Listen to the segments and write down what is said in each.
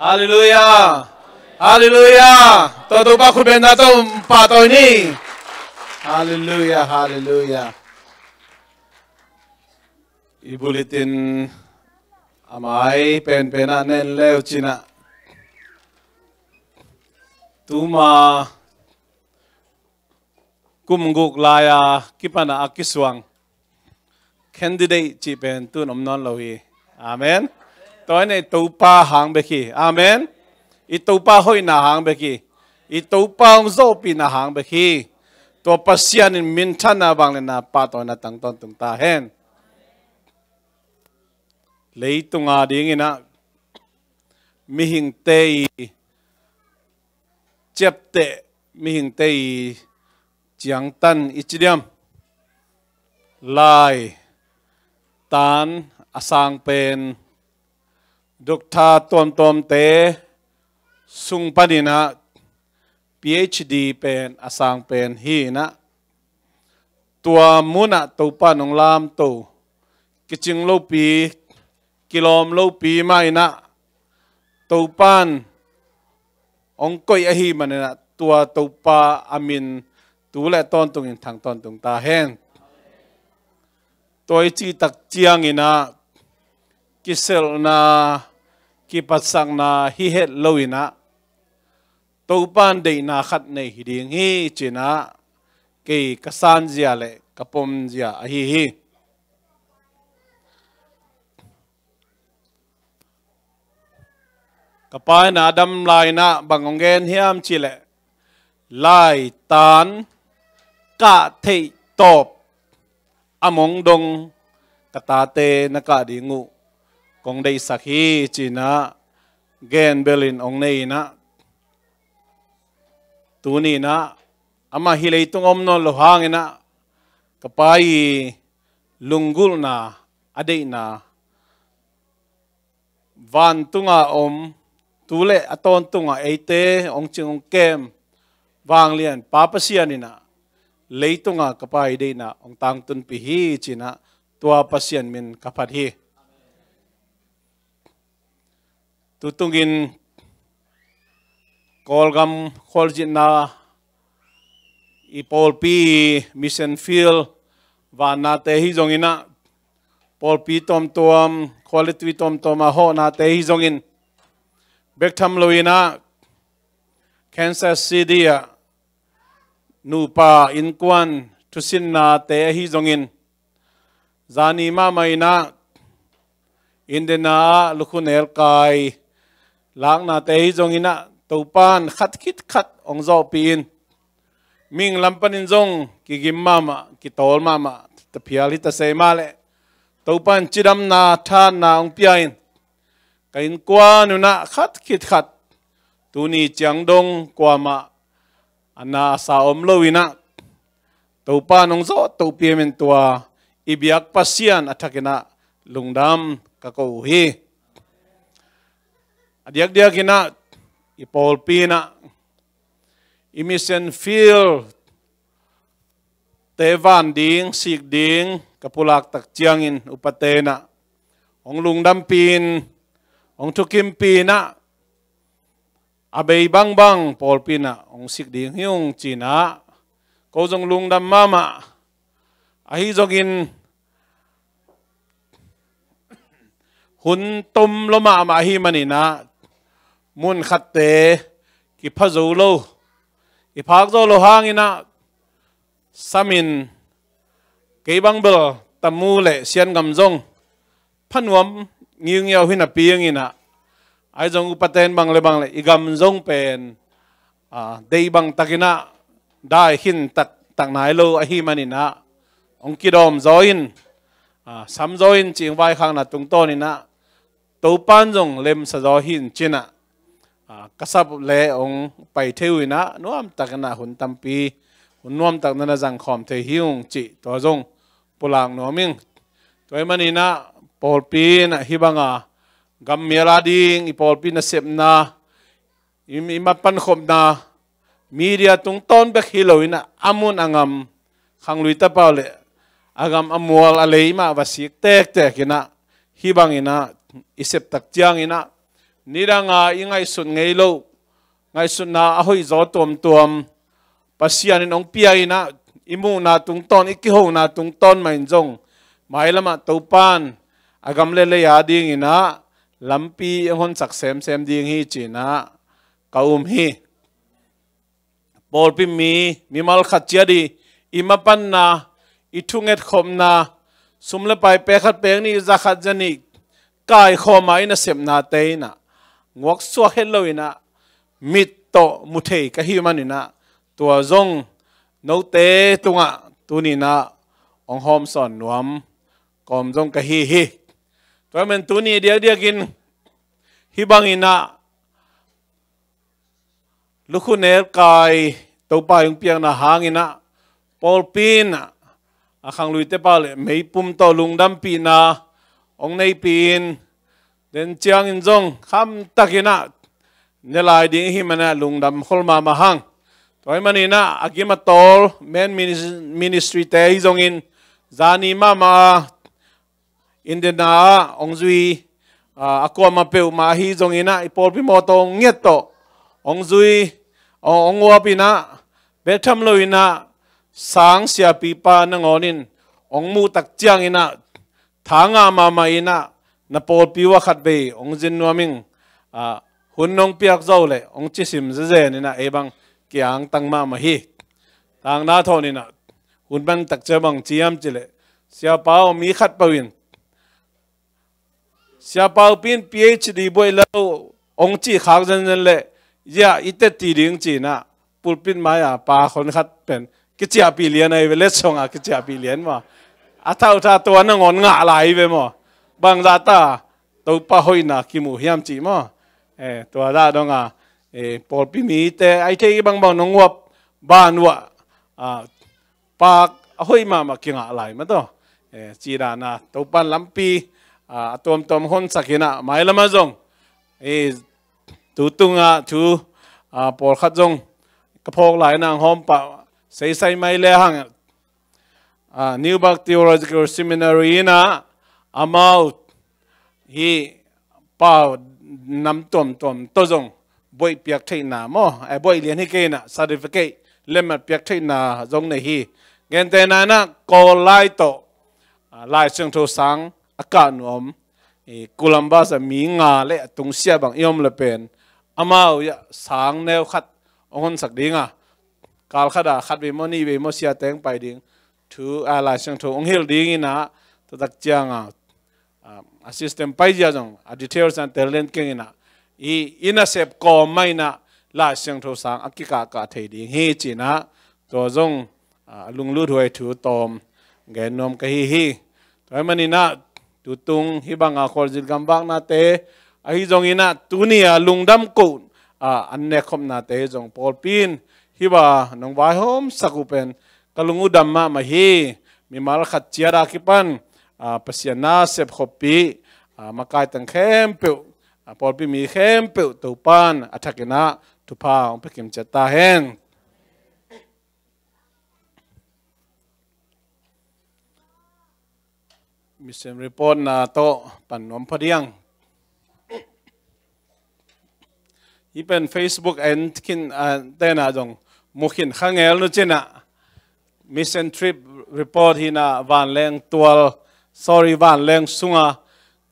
Hallelujah. Hallelujah. Todo ba khubben na to patoy ni. Hallelujah. Hallelujah. Ibulitin amai pen-pena nen leo china. Tuma kumguk laya kipana akiswang. Candidate chi pen tu nom non lohi. Amen. Tôi này tàu pa hàng bê khi. Amen. Ít tàu pa hoi na hàng bê khi. Ít tàu pa ông dâu pi na hàng bê khi. Tôi pasian in min chan na bang lên na pa tôi na tăng ton tung ta hen. Lấy tung à đi nghe na. Mi hình tây chép tệ. Mi hình tây giang tan ít điểm. Lai tan asang pen. Dokta tom te sung panina PhD pen asang pen hi na tua muna to panong lam to kiching lo pi kilom lo pi mai na to pan ong koi a hi manena tua to pa amin tu le ton tung in thang ton tung ta hen toi chi tak chiang ina kisel na kipasang na hihet lowina topan de na khat nei hiding hi china ke kasan zia le kapom zia a hi kapai na dam lai na bangonggen hiam chile lai tan ka thei top among dong katate na ka dingu kong day sakhi china gen belin ong nei na tuni na ama hilay tung omno lohang na kapai lunggul na adei na van tunga tule aton tunga eite ong ching kem wang lian papasian na leitunga kapai dei na ong tang tun pi hi china tua pasian min kapat hi tutungin kolgam kholjin na ipolpi mission field và na te hi zongina polpi tom quality tom a ho na te hi zongin bektham loina Kansas City nupa inkwan tusin na te hi zongin zani ma mai na indena lukhunel kai lang na te hi zongina topan khat kit khat ong zo pin ming lampanin zong ki gim mama ki tol mama ta phial hi ta sei male topan chidam na than na ong piain kain kwa nu na khat kit khat tuni chang dong kwa ma ana sa om lowina topan ong zo to piamen tua ibiak pasian athakena lungdam ka ko hi adiak dia kina ipolpi na mission field tevan ding sik ding kapulak tak chiangin upatena ong lungdam pin ong thukim pina abei bang bang polpi na ong sik ding hiung china ko jong lungdam mama ahi jogin hun tom loma ma hi manina mun khatte ki phazo lo ki phak zo lo hangina samin ke bang bel tamu le sian gam jong phanuam ngiung yaw hina piang ina ai jong upaten bang le igam jong pen dei bang takina dai hin tak nai lo a hi manina ong kidom zoin sam zoin ching vai khang na tung ton ina to pan jong lem sa zo hin china kasap le ong pai theuina nuam takna hun tampi hun nuam takna na jang khom the hiung chi to jong pulang noming toy manina polpi na hibanga gam melading ipolpi na sepna imapan khom na media tung ton bek hiloina amun angam khangluita paule agam amual aleima wasik tek ina hibangina isep tak chiang ina นี่ดังยังไงสุดไงโลไงสุดนาอหอยจอตัวปัสยานินองเปียนะอิมูนาตุงตอนอิกิโฮนาตุงตอนไม่จงหมายละมาตัวปานอากำเล่ยาดิ่งนะลำปีคนสักเซมดิ่งฮีจีนะกาฮีปอลปิมีมัลขัดเจียดีอิมาปันนาอิทุงเอ็ดคมนาสุมเลไปเปขัดเปงนี่จะขัดจันิกายขอมาอินะเสพนาเตยนะงวกสวกเฮลโลอินะมิดโตมุเทกะฮิมันอินะตัวจงโนเตตุงะตัวนี้นะองหอมสอนนวมกอมจงกะฮิตัวมันตัวนี้เดียวกินฮิบังอินะลูกคุณเนรกายตัวไปยังเปียงนะหางอินะปอลปีนอาขังลุยเตปาเลไม่ปุ่มต่อลุงดำปีนะองในปีนเดินเจียงอินจงคำตักินะเนลายดิ้งหิมันนะลุงดำขลมาหังตัวมันนี่นะอากิมาตอลแมนมินิสทรีเตยจงอินจานีมาอินเดียนาองจุยอากวมาเปียวมาฮีจงอินะอีปอลพิมอตองเงียตโตองจุยองวัวปีนะเบททำเลยนะสังเสียปีปานังอนินองมูตักเจียงอินะทางามาอินะนปอลปีวะขัดเบยองจินนัวมิงหุ่นนองเปียกเจ้าเลยองจิสิมเจนี่นะเอบังเกียงตั้งมาฮีทางนาทอนี่นะหุ่นบังตักเจบังจียมจิเลเสียเปามีขัดปวินเสียเปาปีน PhD บวยแล้วองจีขากจันเลยย่าอิตตีดิ้งจีนะปุลปินมาปาคนขัดเป็นกิจยาปีเลียนไอ้เวลสงกิจยาปีเลียนมาอาท่าตัวนั่งงอนงะไหลไปมั้งบางราตาตัวป้าหอยนะกิมูเฮียมจีมั้งตัวได้ดงปอลปีมีแต่ไอ้ที่บางน้องวับบ้านวะปากหอยมากิงะไหลมาตัวจีรานะตัวปันลำปีตัวคนสักนะไม่ละมาจงตัวตุงทูปอลขัดจงกระพกไหลนางหอมปะใส่ไม่เลี้ยงNew Bak Theological Seminary นะอามาฮีป่าวนำตัวจงบ่อยเปียกที่นาโมไอ้บ่อยเรียนให้เก่งนะ certificate เล่มเปียกที่นาจงในฮีเงินแต่นั้นนะก็ไล่โตไล่เชิงโทสังอากาศนวมกุลัมบัสมีงาเละตรงเสียบางยอมละเป็นอามาสังแนวขัดองค์สักดิ้งกาลขัดขัดเวมอนี่เวมอเสียแตงไปดิ้งทูอะไรเชิงโทองค์เฮลดิ้งนะตัวตักเจียงassistant ไปเจ้าจงdetails and talent เก่งนะอินาเซปก็ไม่นะลาเชิงโทสังอักกิกากาเทดิ้งเฮจีนะตัวจงลุงลู่ถวยถูตอมเกนนมกะฮีตัวมันนี่นะตุตุงฮิบังอาคอลจิลกัมบังนาเตอหิจงอินะตุนีลุงดำกูอันเนคมนาเตจงปอลปีนฮิบะน้องวายโฮมสักุเป็นกลุงอุดัมมาฮีมีมาลขัดเจียราคิปันปัสยานาเซบขบีมาไกตังเข้มเปิวปอลปีมีเข้มเปิวตัวปานอัฐกินะทุพาองไปกิมจัตตาแห้งมิสเซมรีพอร์ตนาโตปันนวมพอดียังยี่เป็น Facebook เอ็นคินแต่น่าจงมุขินข้างเอลนู่นเจน่ะมิสเซนทริปรีพอร์ตที่น่ะวันแรงตัว sorry วันแรงสุงะ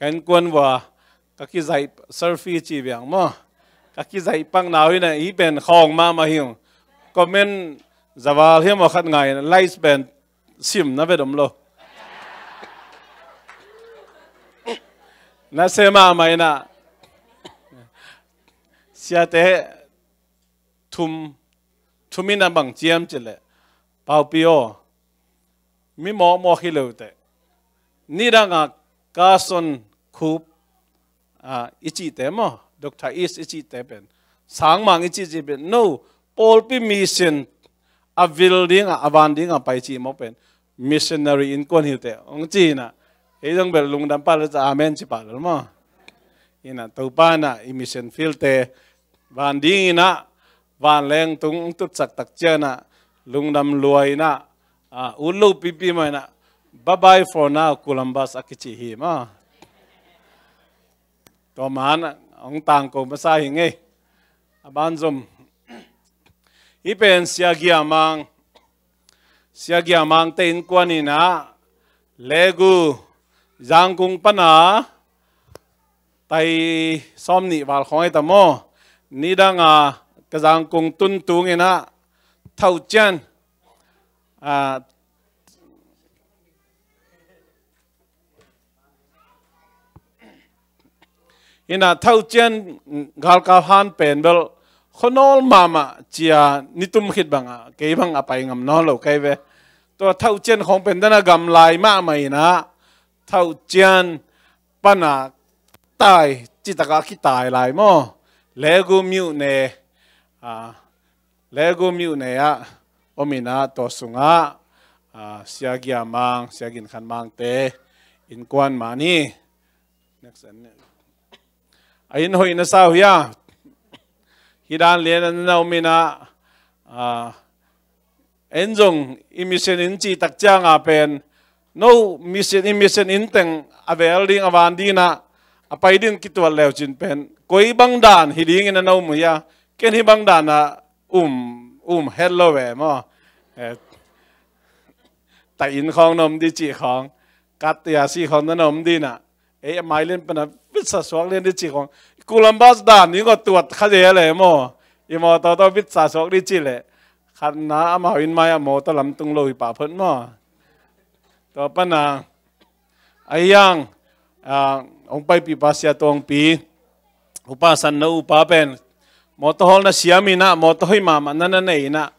กันกวนว่ากักิใจเซิร์ฟีจีเบียงมั้งกักิใจปังหนาวนี่นะยี่เป็นของมาหิวก็เมนจะว่าเฮียมาขัดไงไลฟ์เป็นซิมนะเวดมโลน่าเสมาไหมนะเสียแต่ทุมินาบังเจียมจิเลยเป่าปิโอมีหมอฮิเลวแต่นี่ดังกาซอนคูบอิจิเตมดร.อิสอิจิเตเป็นสังมังอิจิเป็น no ปอลปิมิชันอวิลดิ้งอวันดิ้งไปจีมเป็น missionary อินคอนฮิลเตองจีน่ะเฮ้ยต้องเป็นลุงดำป้าแล้วจะอาเมนสิป่ะหรือมั้งอินะตัวป้าน่ะอิมิชันฟิลเตวันดิ้งนะวันแรงตุงตุดสักตักเจนะลุงดำรวยนะอุลูปีมานะbye bye for now Columbus อากิจิฮีมาตัวมัน ông tàng cổ mà sai hình ấy ban zoom hi pen sia gia mang tên quan ina legu giang cung pana tay som ni vào khói tamo ni đang cái giang cung tun tung ina thâu chân ina thâu chân gal ka han pen bel khonol mama chia nitum khit banga ke bang apai ngam no lo kai ve to thâu chân khong pen dana gam lai ma mai na thâu chân pana tai chỉ ta khi tai lại mo lego miu ne lego miu ne omina to sunga siagia mang siagin khan mang te in kwan mani next ain hoi na sao ya hidan len na omina enjong emission in chi tak changa pen no mission in teng avel ding awan dina apai ding kitwal lew chin pen koi bang dan hi ding in no mu ya ken hi bang dan na hello we mo tại in khong nom đi chỉ khong cắt tia si khong nó nom đi nè ấy mai lên bên biết sa suak lên đi chỉ khong Columbus dan ni có tuột khá dễ lệ mo mà tao biết sa suak đi chỉ lệ khát na mà in mai mà tao làm tung lôi bà phấn mo tao bên ấy yang ông bay pi pasia tong pi upa san na upa pen mo to hol na siami na mo to hoi ma na nei na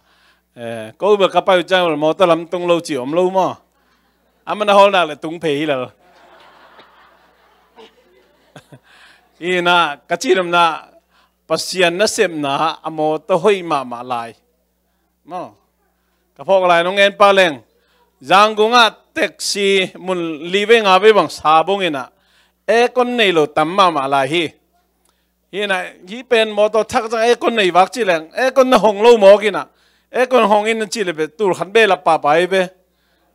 câu bữa các bạn chơi một tao làm tung lâu chỉ om lâu mà anh na hol na là tung phê là ý na cái gì làm na pasian na xem na amo tao hoi ma lại mà cái phong lại nó nghe pa leng giang gung taxi mun living abe bang sabong ina con này lo tắm mà lại hi này hi pen mô tô thắc rằng con này vác chỉ leng con nó hồng lâu mò kia nè con hồng in chỉ là về tủ khăn bê là bà bài bê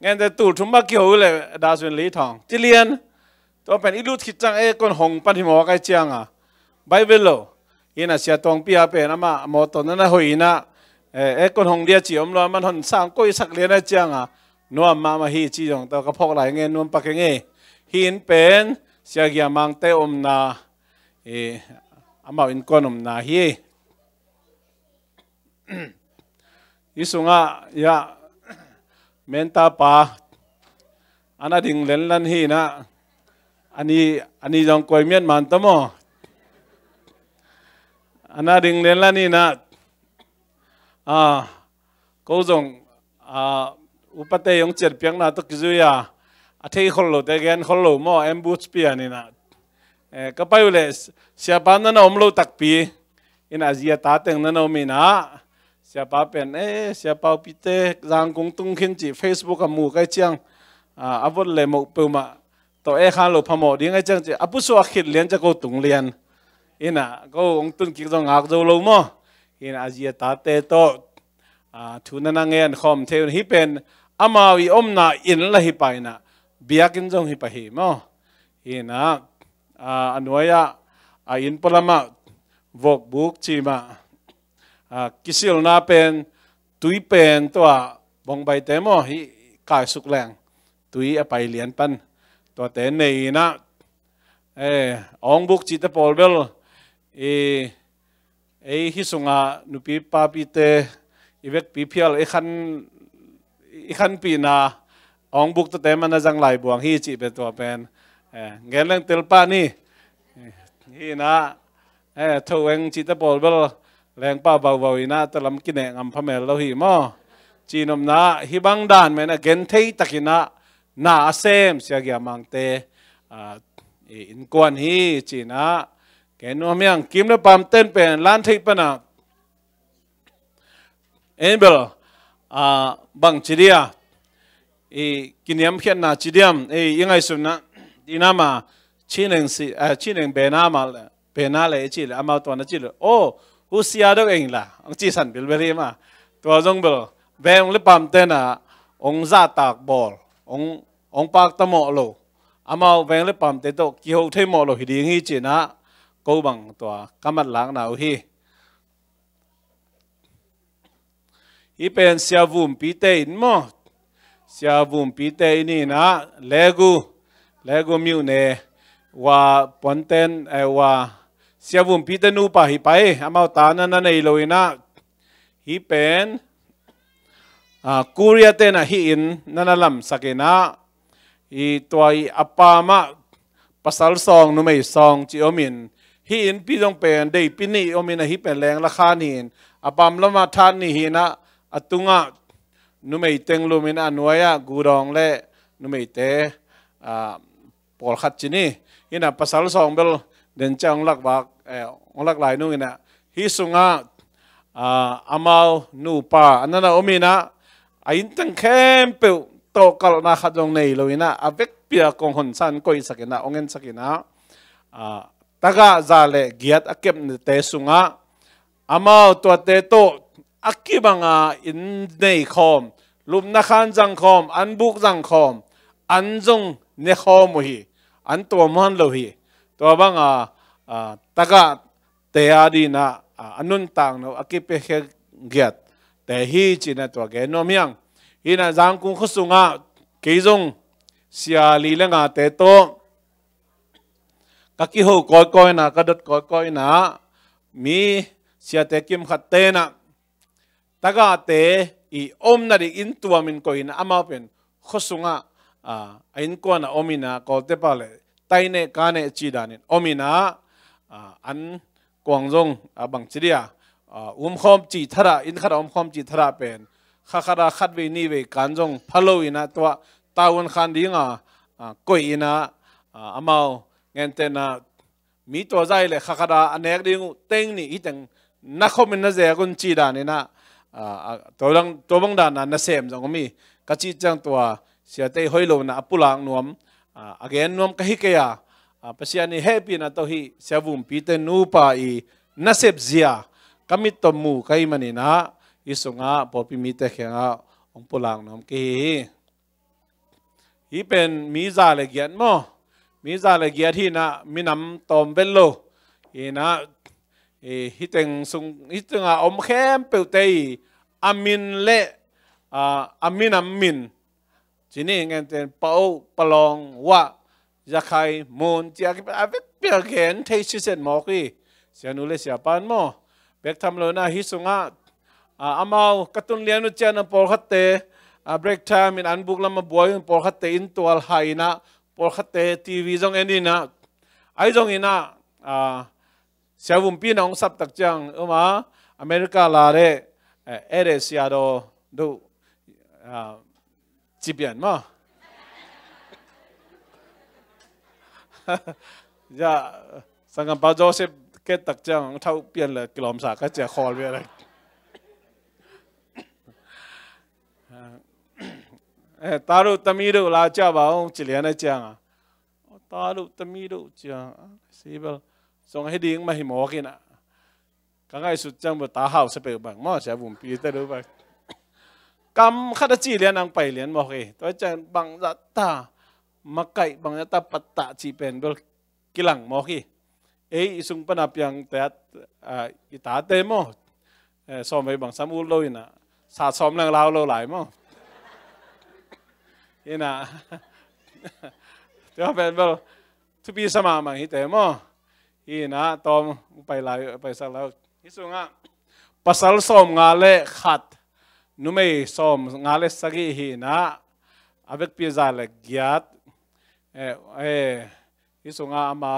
nghe thấy tủ chúng ta kiểu là đa số lý thòng chỉ liền tôi pen ít lúc khi rằng con hồng pan hi mò cái chiang bài về lo hi là xe tông pia pen mà mô tô nó hồi na con hồng dia chỉ ông lo mà hòn sang coi sắc liền cái chiang nuông mà hi chỉ dùng tao cái phok lại nghe nuông bạc nghe hin pen xe gia mang te na amau in konom na hi isunga ya menta pa ana ding len lan hi na ani jong koi mian man tamo ana ding len lan hi na ko jong upate yong cher piang na to kizuya athei kholo te gen kholo mo ambush pi ani na cái bao lệ xe bán nó ôm lâu tắc pi in Asia ta tiếng nó ôm mình xe bán bên xe bao pi tê giang cũng tung khen chỉ Facebook à mù cái chương vốn lệ một bữa mà tao khăn lô phàm mỏ đi cái chương chỉ bút số khít liền cho cô tung liền in cô ông tung kêu ngạc dâu lâu mà in Asia ta tê to thu năng nghe khom theo hi bên amawi na in là hi pai na biak in jong hi pai hi mà in anuaya in palama vok buk chi ma kisil na pen tui pen to bong bai te mo hi kai suk lang tui apai lian pan to te nei na ong buk chi te pol bel hi sunga nupi pa pi te ivek pi phial i khan pi na ong buk te man na jang lai buang hi chi pe to pen nghe lên tel pa ni hi na thâu anh chỉ ta bỏ vào leng pa bao vào ina ta làm kinh ngam pha mel lo hi mo chi nom na hi bang dan me na gen thei takina na sem sia gya mang te in quan hi chi na ke no myang kim na pam ten pen lan thei pa na enbel bang chiria kiniam khian na chidiam ingai sun na dinama chineng bena le chi le amau to na chi le hu sia do eng la ang chi san bil beri ma to jong bel beng le pam te na ong za tak bol ong pak ta mo lo amau beng le pam te to ki ho the mo lo hi ding hi chi na กูบังตัวกำมัดหลังหนาวฮีเป็นเสียวุมปีเตอินโมเสียวุมปีเตอินี่นะเลกูมิวเนว่าปนเตนว่าเสียวุมปีเตนูปะฮีไปอามาตานันนั่นเอโลยนะฮีเป็นกูเรียเตนะฮีอินนั่นลำสักนะอีตัวอัปปามะภาษาซองนุ่มไอซองจิโอมินฮีอินพี่ต้องเป็นได้ปีนี้โอมินฮีเป็นแรงราคานี่อัปปามละมาทานนี่ฮีนะอตุงะนุ่มไอเต็งลูมินอันวายะกูรองเล่นุ่มไอเตปอลขัดจินี่ฮีนะภาษาซองเบลเดินจังลักบักองลักหลายนู่นนะฮีสุงะอามานูปาอันนั้นโอมินะไอ้ตั้งเข้มเปิวโตกลนาขัดตรงในเลยนะอเวกเปียกงหนสันก็อีสักนะองเงินสักนะตากาจาเลเกียรติเก็บเตสุงะอามาตัวเตโตอักกิบังอินในคอมลุมนักขันจังคอมอันบุกจังคอมอันจงเนคอมหีอันตัวมันโลหีตัวบังตากาเตอาดีนะอันนุนต่างโนอักกิเปเกียรติแต่ฮีจีนะตัวแกโนเมียงฮีนะจังกุงขสุงะเกยจงเสียลีเลงเตโตกักกิโฮก้อยนะกระดดก้อยนะมีเสียเตกิมขัดเตนะตากาเตอีอมนาดิอินตัวมินก้อยนะอามาเป็นขสุงะอินกวนนะอมินะกอลเตปาเลไตเนกาเนจีดานินอมินะอันกวางจงบังจิเดียคอมจีทระอินขัดคอมจีทระเป็นข้าขราขัดเวนีเวกันจงพะโลอินะตัวตาวันขันดิ้งก้อยอินะอามาเงินเตนะมีตัวใจเลยข้าขราอันเอกดิ้งเต็งนี่อีตังนักคอมมินนะเจ้าคนจีดานี่นะตัวบังดานะน่ะเสมจังก็มีกจีจังตัวเสียเตยหอยโลนะปุลังนวมagain นวมกะฮิเกียภาษานี่แฮปปี้นะตัวฮีเสียวุมปีเตนูปาอีน่าเสพเสียกามิตมูใครมันนี่นะอิสุงะพอพิมิเตเขียงองปุลังนวมกีฮีเป็นมีซาเลเกียนมั้งมีซาเลเกียที่นะมีน้ำตอมเบลโลฮีนะฮิตึงสุงฮิตึงอมเข้มเปิลเตยอามินเล่อามินทีนี้เงินเต็นเป้าปลองว่าจะใครมูนจะกินอาเวกเปียกเห็นเทชิเซนหมอกีเสียนุเลเสียปานมั้งเบกทำเลยนะฮิสุงะอามากัตุนเลียนุเจนปอลขัดเตเบรกไทม์อันบุกลำมาบวยปอลขัดเตอินตัวไฮนะปอลขัดเตทีวีจงเอ็นดีนะไอจงอินะเสียวุมปีน้องสับตักจังมาอเมริกาลาเรเอเรเซียโดดูจีเปียนมั้งจะสังกัดป้าโจเซฟเกตตักจังเท่าเปลี่ยนเลยกล่อมสาก็จะคอลไปอะไรตาลุตมีดูลาเจ้าบ่าวจิเลียนจังตาลุตมีดูจังสิเบลส่งให้ดิ้งมาให้หมอกินก็ง่ายสุดจังแบบตาเห่าสเปรย์บังมั่วเสียบุ๋มปีแต่รู้ไปกำขัดจีเลียนนางไปเลียนบอกเอตัวจังบังจัตตามาไก่บังจัตตาปัตตาจีเป็นเบลกิลังหมอกีสุงปนับยังแต่อิตาเตมซ้อมไปบังสามูลเลยนะสาซ้อมแรงลาวเราหลายมั้งนี่นะเดี๋ยวเป็นเบลทุบีสมามังฮิเตมนี่นะตอมไปหลายไปสักแล้วฮิสุงะปัสสาวะซ้อมงาเล่ขัดนุ่มซ้อมงาเล่สักทีนะอาเวกพิจารณาเกียรติฮิสุงะมา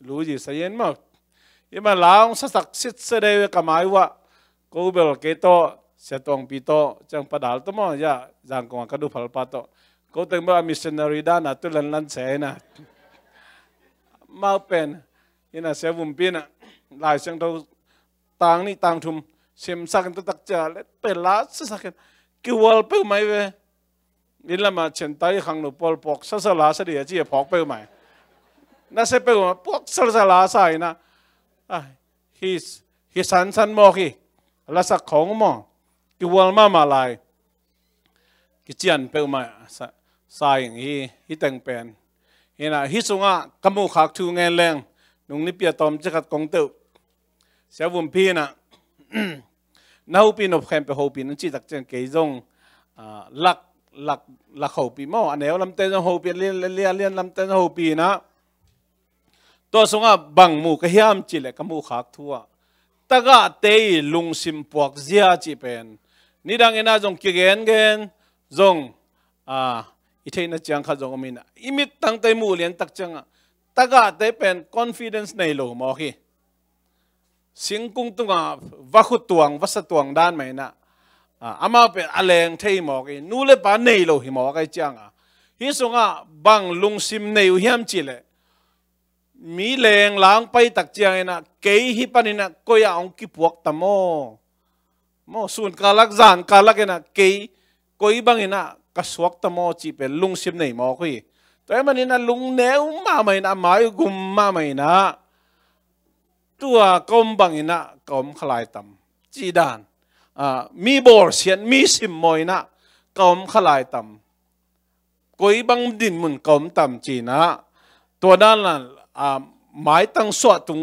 รู้จีเสียนมั้งยี่มันหลังสักสิทธิ์เสด็จกับหมายว่ากูเบลเกโตเสตองปีโตจังประดาลตัวมั้งยาจังกงกระดูกพัลปัตโตกูเต็มว่ามิชชันนารีด้านนั้นตุลันลันเสนะมาเป็นยี่น่ะเสียบุมปีน่ะหลายเสียงเราต่างนี่ต่างทุ่มเสียมสักกันตัวตักจ่าเล็ดเป็นล้าสักกันกิวอลเป้าไหมเว้ยนี่ละมาเช่นไต้ขังหนูปอลปอกสัสลาสดีจีพอกเป้าไหมน่าเสียเป้าพวกสัสลาใส่นะฮิสันมอกีละสักของมอกิวอลมาลายกิจยันเป้าไหมใส่อย่างฮิตังเป็นฮินะฮิสุงะกมูขักทูเงินแรง นุ่งนี่เปียตอมจะกัดกงเตอเสียวุ่นพี่นะน้าปีนอบแคมไปหูปีนั่นจีตักเจงเกยจงลักหูปีมั่วอันเดียวลำเต้นหูปีเลียนลำเต้นหูปีนะตัวสงฆ์บังมูกเฮียมจิเล็กมูขักทัวตะกะเตยลุงซิมปวกเสียจีเป็นนี่ดังเงินจงเกณฑ์จงอีเทนจังข้าจงมีนะอิมิตตั้งแต่มูเลียนตักจังตะกะเตเป็น confidence ในโลมอคีสิงกุงตุงวัขุตวงวัสตวงด้านไหมนะอามาเป็นอะไรเที่ยมอกีนู่นเลยป่านในโลหิมอกีจังฮิสงบังลุงซิมในอุเฮียมจิเลมีแรงล้างไปตักเจียงนะเกยฮิปนินะก็ยังองกิปวกตะโมส่วนกาลักจานกาลักนะเกยก็ยังบังนะกสวกตะโมจีเป็นลุงซิมในมอกีแต่มันนี่นะลุงเนวมาไม่นะหมายกุมมาไม่นะตัวกอมบังนะกอมขลายตำจีดานมีบอร์เซียนมีสิมมอยนะกอมขลายตำก็ยังบังดินมุนกอมตำจีนะตัวด้านนั้นหมายตั้งสวดตรง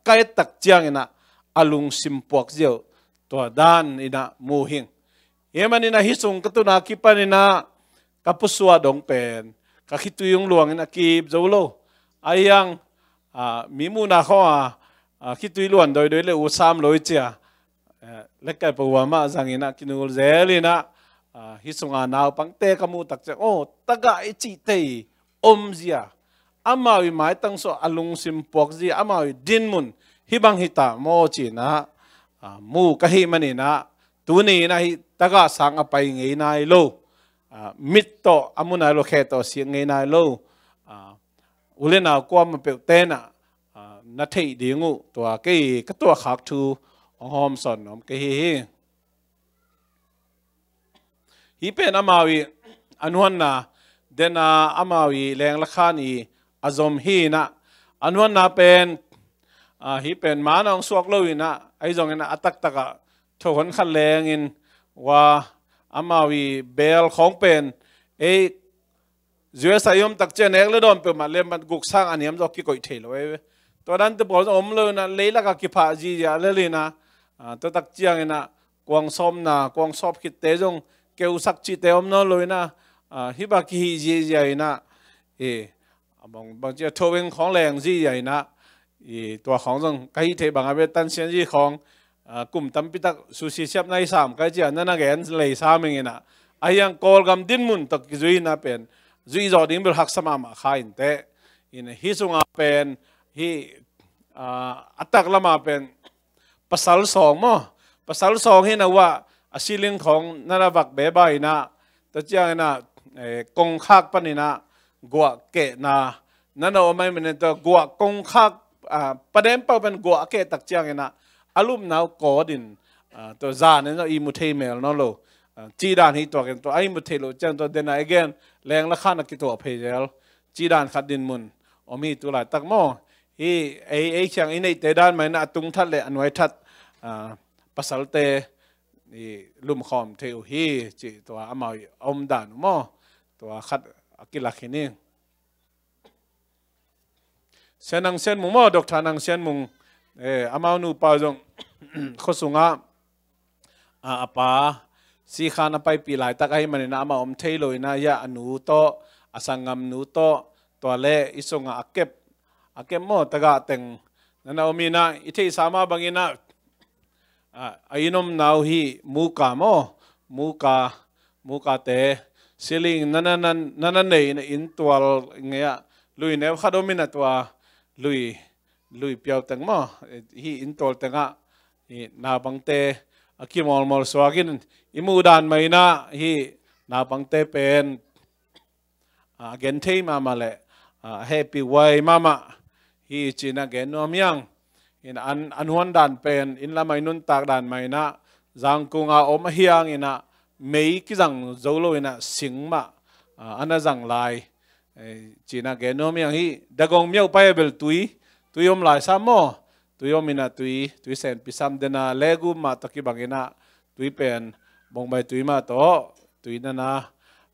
ใกล้ตักเจียงนะอลุงสิมปวกเจียวตัวด้านนี่นะมูหิงเฮ้มันนี่นะฮิสุงกตุนาคิปนี่นะกับผู้สวดดงเป็นกับคิตุยงหลวงนี่นะกีบโจโลอายังมีมูนาเขาคิตุยล้วนโดยเลยอุสามลอยเจียเล็กไก่ปวมาสังอินะกินูเซลีนะฮิสุงนาวปังเตกมูตักเจโอ้ตะกะอิจิเตอมเจียอามาวิหมายตั้งสอลุงซิมปวกจีอามาวิดินมุนฮิบังฮิตาโมจีนะมูกะฮิมันนี่นะตัวนี้นะฮิตะกะสังอไปไงนายโลมิตโตอามุนายโลเคโตเสียงไงนายโลอุเลนาวกวามเปิลเตนะนัทเทดีงูตัวเกยก็ตัวขักทูหอมสนหอมเกยฮิเป็นอามาวิอนุวันนะเดนาอามาวิแรงละคานีอาจอมฮีนะอันวันน่าเป็นฮีเป็นมาน้องสวกเลยนะไอ้จงนะอัตักตักทหารขันแรงอินว่าอามาวีเบลของเป็นเอเจ้าสายมตักเจนเอกเลยโดนเปิดมาเล่นมันกุกสร้างอันนี้มันจะกี่ก่อยเทลไว้ตัวนั้นตัวบอกอมเลยนะเลยละก็กี่ผาจีจะเลยนะตัวตักเจียงนะกวางซ้อมนะกวางสอบคิดเตจงเกี่ยวสักจีเตอมนั่นเลยนะฮิบากีจีใหญ่นะบางทีทวิงของแรงจีใหญ่นะตัวของจงใครเทบางอะไรตันเสียงจีของกลุ่มตั้มพิทักษ์สุชีเชฟในสามใครจีนั่นนะแกนเลยสามเองนะไอ้ยังกอลกำดินมุนตกจุยนะเป็นจุยจอดิ้งเป็นหักสมามาขายอินเตฮิสุงาเป็นฮิอัตตะละมาเป็นภาษาสองมั้งภาษาสองเห็นว่าอาศิลิงของนาราบักเบบ่ายนะตัวเจ้านะกงคักปนินะกัวเกนะนั่นเอาไม่เหมือนตัวกัวกงคักประเด็นเป้าเป็นกัวเกตักเจ้านะอารมณ์น่ากอดินตัวจานนั่นอีมุเทเมลนั่นโลจีดานที่ตัวกันตัวไอ้มุเทโลจังตัวเดนไอเกนแรงละข้านักตัวเพเจลจีดานขัดดินมุนอมีตัวหลายตักโม่ไอ้เชียงไอ้ในเตดานไม่น่าตุงทัดเลยอันไว้ทัดภาษาเตนี่ลุ่มคอมเทวฮีจีตัวอามาอมดานโม่ตัวขัดกิลักนี่เส้นนังเส้นมุงโม่ดอกทานังเส้นมุงอามาหนูปาจงข้อสุงะอาปาสีขานไปปีหลายตะไคร้มันนะอามาอมเทลอยนะยะอนุโตอสังกัมนุโตตัวเล่อิสงะอาเก็บโมตะกะเต็งนั่นเอามีนะอิที่สามารถบางอินะไอ้นมนาวฮีมูกาโมมูกาเตซิลิงนั่นเนี่ยอินตัวเงี้ยลุยเนี่ยข้าโดมินะตัวลุยเปียวตังมั้งฮีอินโตลตังอ่ะนาบังเตอคิมอลมอลสวากินอิมูดานไม่นะฮีนาบังเตเป็นเกนเทมามาเลยแฮปปี้ไวมามาฮีจีน่าเกนนอมยังอันหัวดานเป็นอินละไม่นุนตากดานไม่นะจังกุงอาอมเฮียงอินะไม่กี่จังโจโลอินะสิงมาอันนั้นจังไลจีน่าเกนนอมยังฮีดักงเมียวไปเบลตุยอมลายซ้ำมั้งตุยอมินะตุยเซนพิซัมเดน่าเลกุมาตะกี้บางอินะตุยเป็นบงใบตุยมาโตตุยนั่นนะ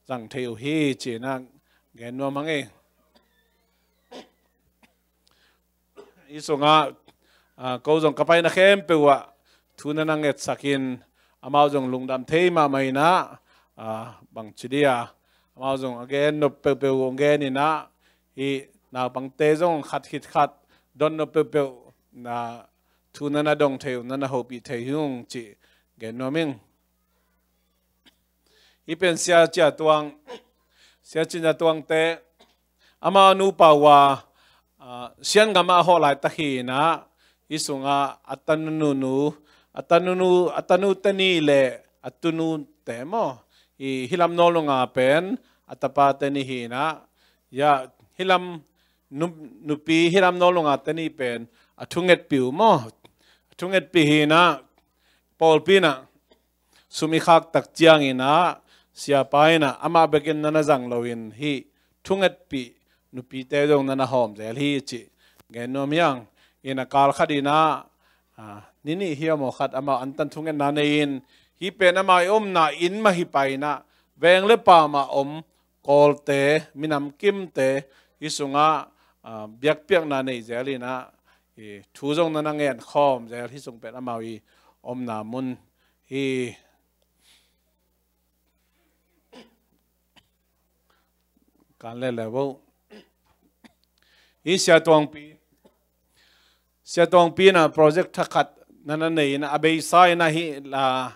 จังเทียวฮีจีน่าเกนนอมังเอง isunga câu dòng kapai na khem pewa thu na nanget sakin amao dòng lungdam thei ma mai na bang chidia amao dòng again no pe pe again ina hi na bang te dòng khat hit khat don no pe pe na thu na dong theu na hopi thei hung chi gen no ming ipen sia cha tuang sia chin tuang te ama nu pawa sian gama ho lai ta hi na isunga atanu tani le atunu temo I hilam nolonga pen atapa tani hi na ya hilam nupi hilam nolonga tani pen athunget piu mo athunget pi hi na Pawlpi na sumikhak tak chiang ina sia pai na ama bekin na jang loin hi thunget pi nupi te dong na hom zel hi chi gen nom yang ina kal khadina nini hiamo khat ama antan thungen na nein hi pen ama na in ma hi pai na veng le pa ma kol te minam kim te isunga biak piak na nei zelina thu jong na ngen khom zel hi sung pen ama wi na mun hi kan le level sia tuang pi na project thakat nana nei na abei sai na hi la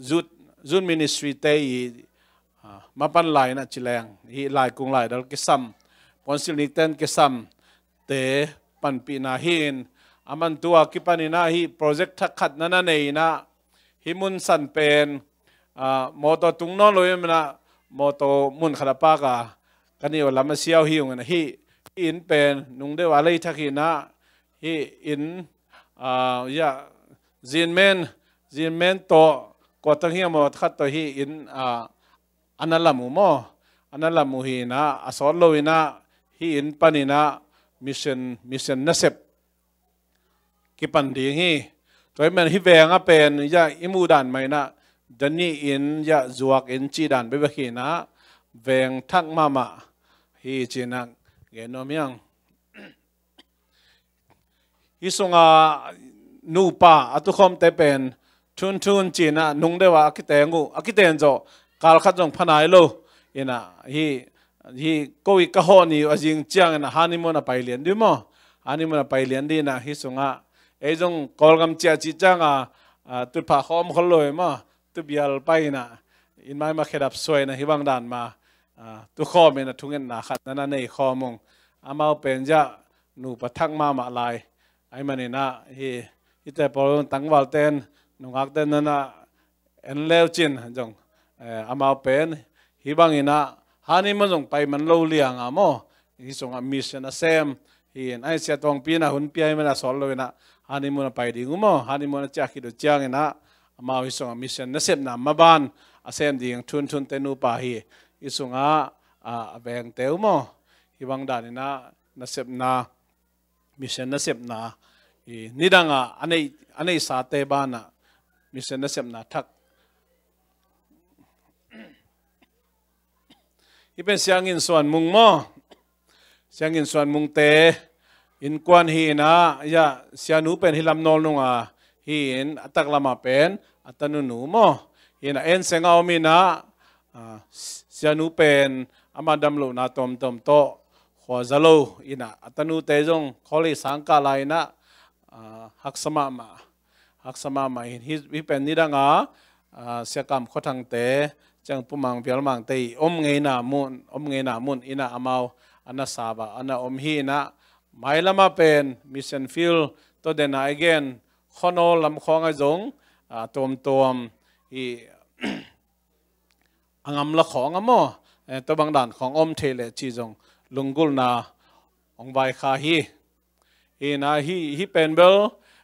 zut ministry te mapan lai na chileng hi lai kung lai dal kisam consul ni ten kisam te pan pi na hin aman tua kipani na hi project thakat nana nei na himun san pen moto tung no loy na moto mun khalapa ka kani wala ma siaw hi ng na hi in pen nung de wala thakina hi in ya zin men to ko tang hi mo khat to hi in analamu hi na asol loina hi in panina mission na sep ki pan ding hi toy man hi venga pen ya imu dan mai na dani in ya zuak in chi dan be ba khi na veng thak mama hi chinak genom yang isunga nupa atukhom te pen thun china nung dewa akiten zo kal khat jong phanai lo ina hi koi ka ho ni ajing chiang na hanimona pailian di mo hanimona pailian di na hi sunga e jong kolgam chia chi changa tu pha khom kholoi ma tu bial pai na in mai ma khedap soi na hiwang dan ma tu khom ina thungen na khat na nei khomong amao penja nu pathak ma lai ai manina hi ite pol tangwal ten nungak ten na en leo chin jong amao pen hi bangina hani ma jong pai man lo liang amo hi song a mission a sem hi en ai sia tong pi na hun pi ai mana sol lo na hani mo na pai ding mo hani mo na cha ki do chiang ina amao hi song a mission na sep na maban a sem ding thun te nu pa hi isunga beng teu mo hi bang danina na sep na mission na sep na nidanga anei sa te bana mission na sep na thak ipen siangin suan mung mo siangin suan mung te in kwan hi na ya sianu pen hilam nol nunga hi in atak lama pen atanu nu mo ina en sengao mi na sianu pen amadam lo na tom to khwa zalo ina atanu te jong kholi sangka lai na haksama ma hi pen ni danga siakam khothang te chang pumang pialmang te om ngei na mun ina amao ana saba ana hi na mailama pen mission field to dena again khono lam khonga jong tom hi angam la khong amo to bang dan khong om thele chi jong lungul na ong vai kha hi na hi pen bel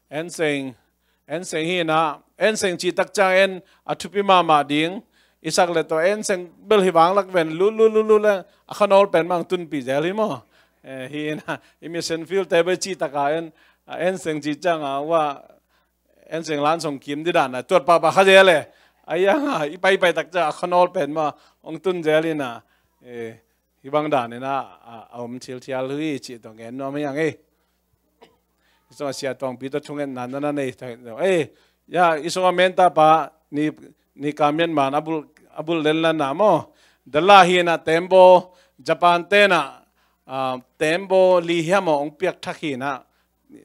en seng hi na en seng chi tak cha en athupi ma ding isak le to en seng bel hi wang lak ven lu la akhanol pen mang tun pi zel hi mo hi na mission field te be chi taka en seng chi chang wa en seng lan song kim di dan na tot pa kha jele aya ipai tak cha akhanol pen ma ong tun zelina hi bang dan na om thil thial hui chi to gen no me yang isong asia tong pito chungen nan nan nei ya isong amenta pa ni kamian man abul len na mo dala hi na tembo Japan te na tembo lihia mo ong piak thaki na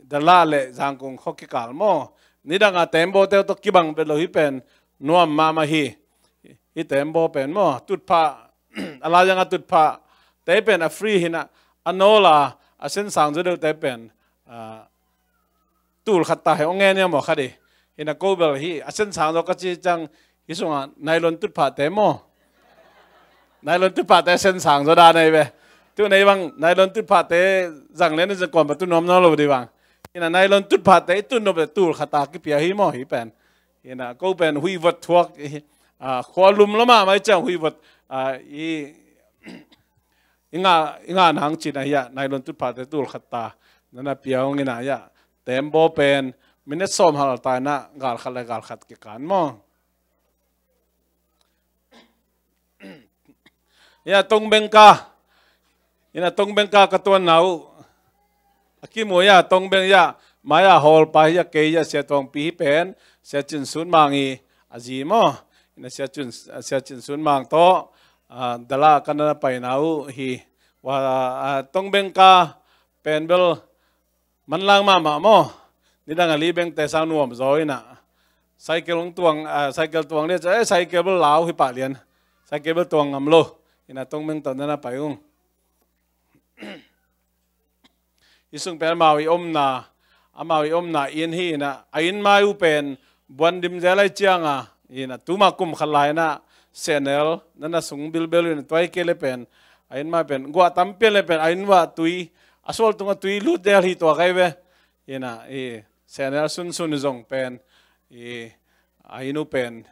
dala le jangkung khokikal mo nidanga tembo te to kibang pe lo hi pen nuam mama hi tembo pen mo tutpa ala yang tutpa te pen a free hina anola asen sang zo te pen tul khatta he ong ne mo khadi hina kobel hi asen sang zo ka chi chang hi sunga nylon tutpa te mo nylon tutpa te sen sang zo da nei be tu nei bang nylon tutpa te jang le ne je kon ba tu nom no lo di bang hina nylon tutpa te tu no be tul khata ki pia hi mo hi pen hina ko pen hui wat thuak khwalum lama mai chang hui wat inga nang china ya nylon tutpa te tul khata nana piao ngina ya tembo pen minute som hal ta na gal khat ki kan mo ya tong bengka ina tong bengka ka tuan nau aki mo ya tong beng ya maya hol pa ya ke ya sia tong pi pen sia chin sun mangi aji mo ina sia chin sun mang to dala kana pai nau hi wa tong bengka pen bel man lang ma mo ni dang ali beng te sang nuam zoi na cycle tuang le cha cycle bel lau hi pa lian cycle bel tuang ngam lo ina tong beng to na payung isung per mawi omna in hi na ain mai u pen buan dim jalai chianga ina tuma kum khalai na senel nana sung bilbel in toy kele pen ain ma pen gwa tampel le pen ain wa tui asol tunga tui lut del hi to kai ve ina senel sun zong pen ainu pen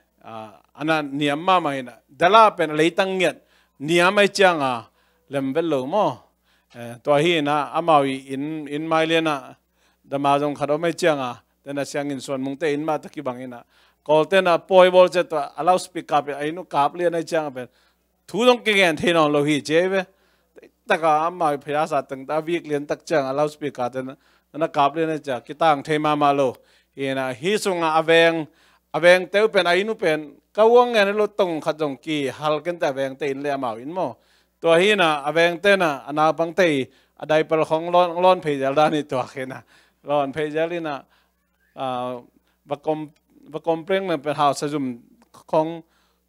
ana niam ma mai na dala pen leitang nget niam ai chianga lembel lo mo to hi na amawi in mai le na dama jong khado mai chianga tena siang in son mung te in ma ta ki bang ina kol tena poi bol che to allow speak up ainu kap le na chianga pen thu dong ke gen the non lo hi che ve ta ka amawi phira sa tang ta week len tak chang allow speak ka tena na kap le na cha ki tang the ma lo ina hi sunga aveng te pen ainu pen kawang nge lo tong khajong ki hal ken ta veng te in le amaw in mo to hi na aveng te na ana pang te adai par khong lon phei jal da ni to khena lon phei jal ina ba kompreng na pe haw sa zum khong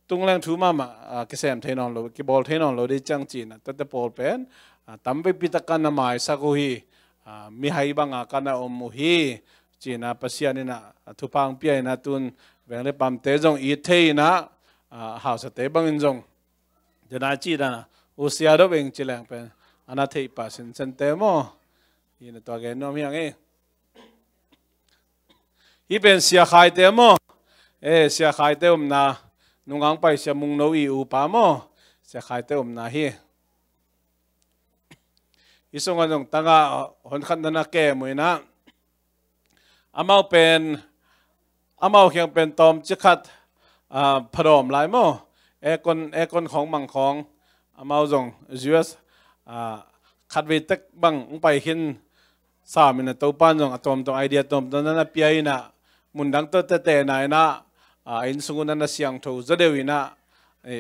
tung lang thu ma ke sem the non lo ki bol the non lo di chang chi na ta pol pen tam be pitakan na mai sa ko hi mi hai banga kana om mu hi china pasian ina thupang piai na tun veng le pam te jong i the na haw sa te bang in jong jana chi da u sia do beng chilang pen ana thei pa sin chen te mo ina to ge no miang hi pen sia khai te mo sia khai te na nungang pai sia mung no i u pa mo sia khai te na hi isong anong tanga hon khan na ke mo ina amau kyang pen tom chikhat pharom lai mo ekon khong mang khong amau jong US khat ve tak bang ung pai hin sa min to pan jong atom tong idea tom to na pi na mundang to te na na in sungun na siang tho zadewi na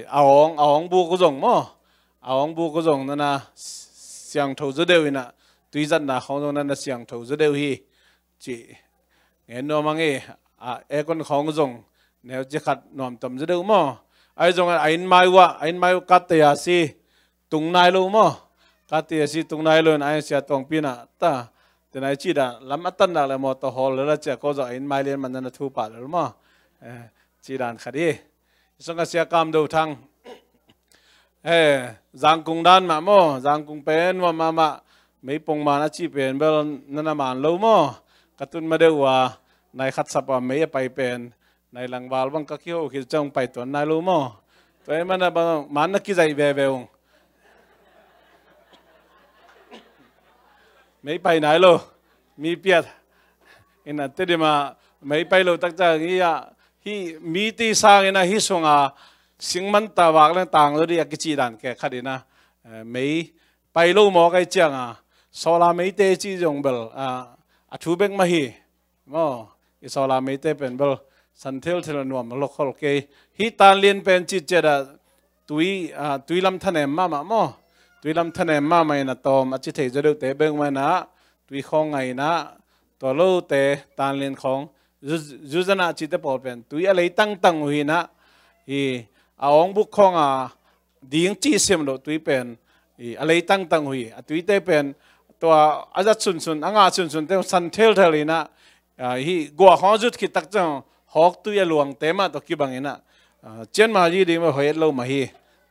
aong bu ko jong mo aong bu ko jong na siang tho zadewi na tuizat na khong na siang tho zadewi chi nghe no mang ekon khong jong neo chi khat nom tom zadew mo ai jong ain mai kat ya si tung nai lo mo kat ya si tung nai lo ai sia tong pina ta tenai chi da lam atan da le mo to hol la che ko zo ain mai len man na thu pa lo mo chi dan khadi song sia kam do thang giang cung dan ma mo giang cung pen wa ma mấy pong ma na chi pen bel na man lo mo katun ma de wa nai khat sap wa mấy pai pen nai lang wal bang ka kyo ki chong pai ton nai lo mo to man na ba man na ki jai ve ve ong mấy pai nai lo mi piat ina te de ma mấy pai lo tak cha ngi ya hi mi ti sang ina hi songa singman ta wak lang tang lo di ki chi dan ke khadina mấy pai lo mo kai chang sola mấy te chi jong bel a thu bek ma hi mo isola me te pen bel san thel thel nuam lokhol ke hi tan lien pen chi cheda tui lam thanem ma ma mo tui lam thanem ma mai na tom a chi thei jadu te beng ma na tui khong ngai na to lo te tan lien khong zuzana chi te pol pen tui a lei tang hui na i a ong buk khong a ding chi sem lo tui pen i a lei tang hui a tui te pen to azat sun anga sun te san thel thel ina hi gwa khong jut ki tak chang hok tui a luang te ma to ki bangina chen ma ji ding ma hoi lo ma hi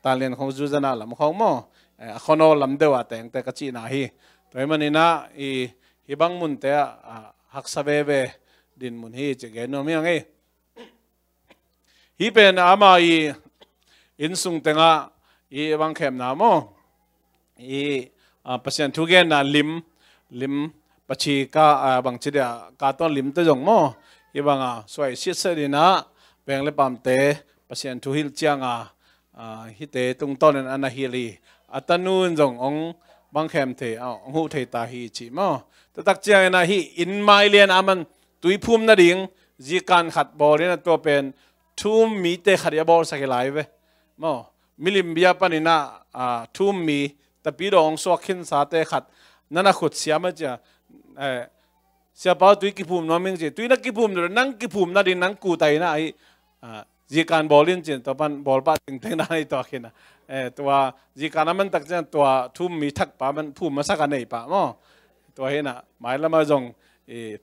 tan lien khong zuzana lam khong mo khono lam dewa teng te ka chi na hi toy manina hi bang mun te hak sabe be din mun hi che ge no mi nge hi pen ama in sung tenga bang khem na mo pasien thu gen na lim pachi ka bang chidia ka ton lim te jong mo hi banga swai sit se dina beng le pam te pasien thu hil chianga hi te tung ton an a hili atanun jong ong bang khem the ong hu the ta hi chi mo ta tak chiang na hi in mai lian aman tui phum na ding ji kan khat bol na to pen thum mi te kharia bol sa ke lai ve mo milim bia panina thum mi ta pi rong so khin sa te khat nana khut siama cha sia pa tui ki phum no ming je tui na ki phum no nang ki phum na ding nang ku tai na ai ji kan bolin chen to pan bol pa ting teng na ai to khinaตัวจีการนั้นตักจังตัวทุ่มมีทักป่ามันพุ่มมาสักอันไหนป่ะมั้งตัวเห็นน่ะหมายละมาจง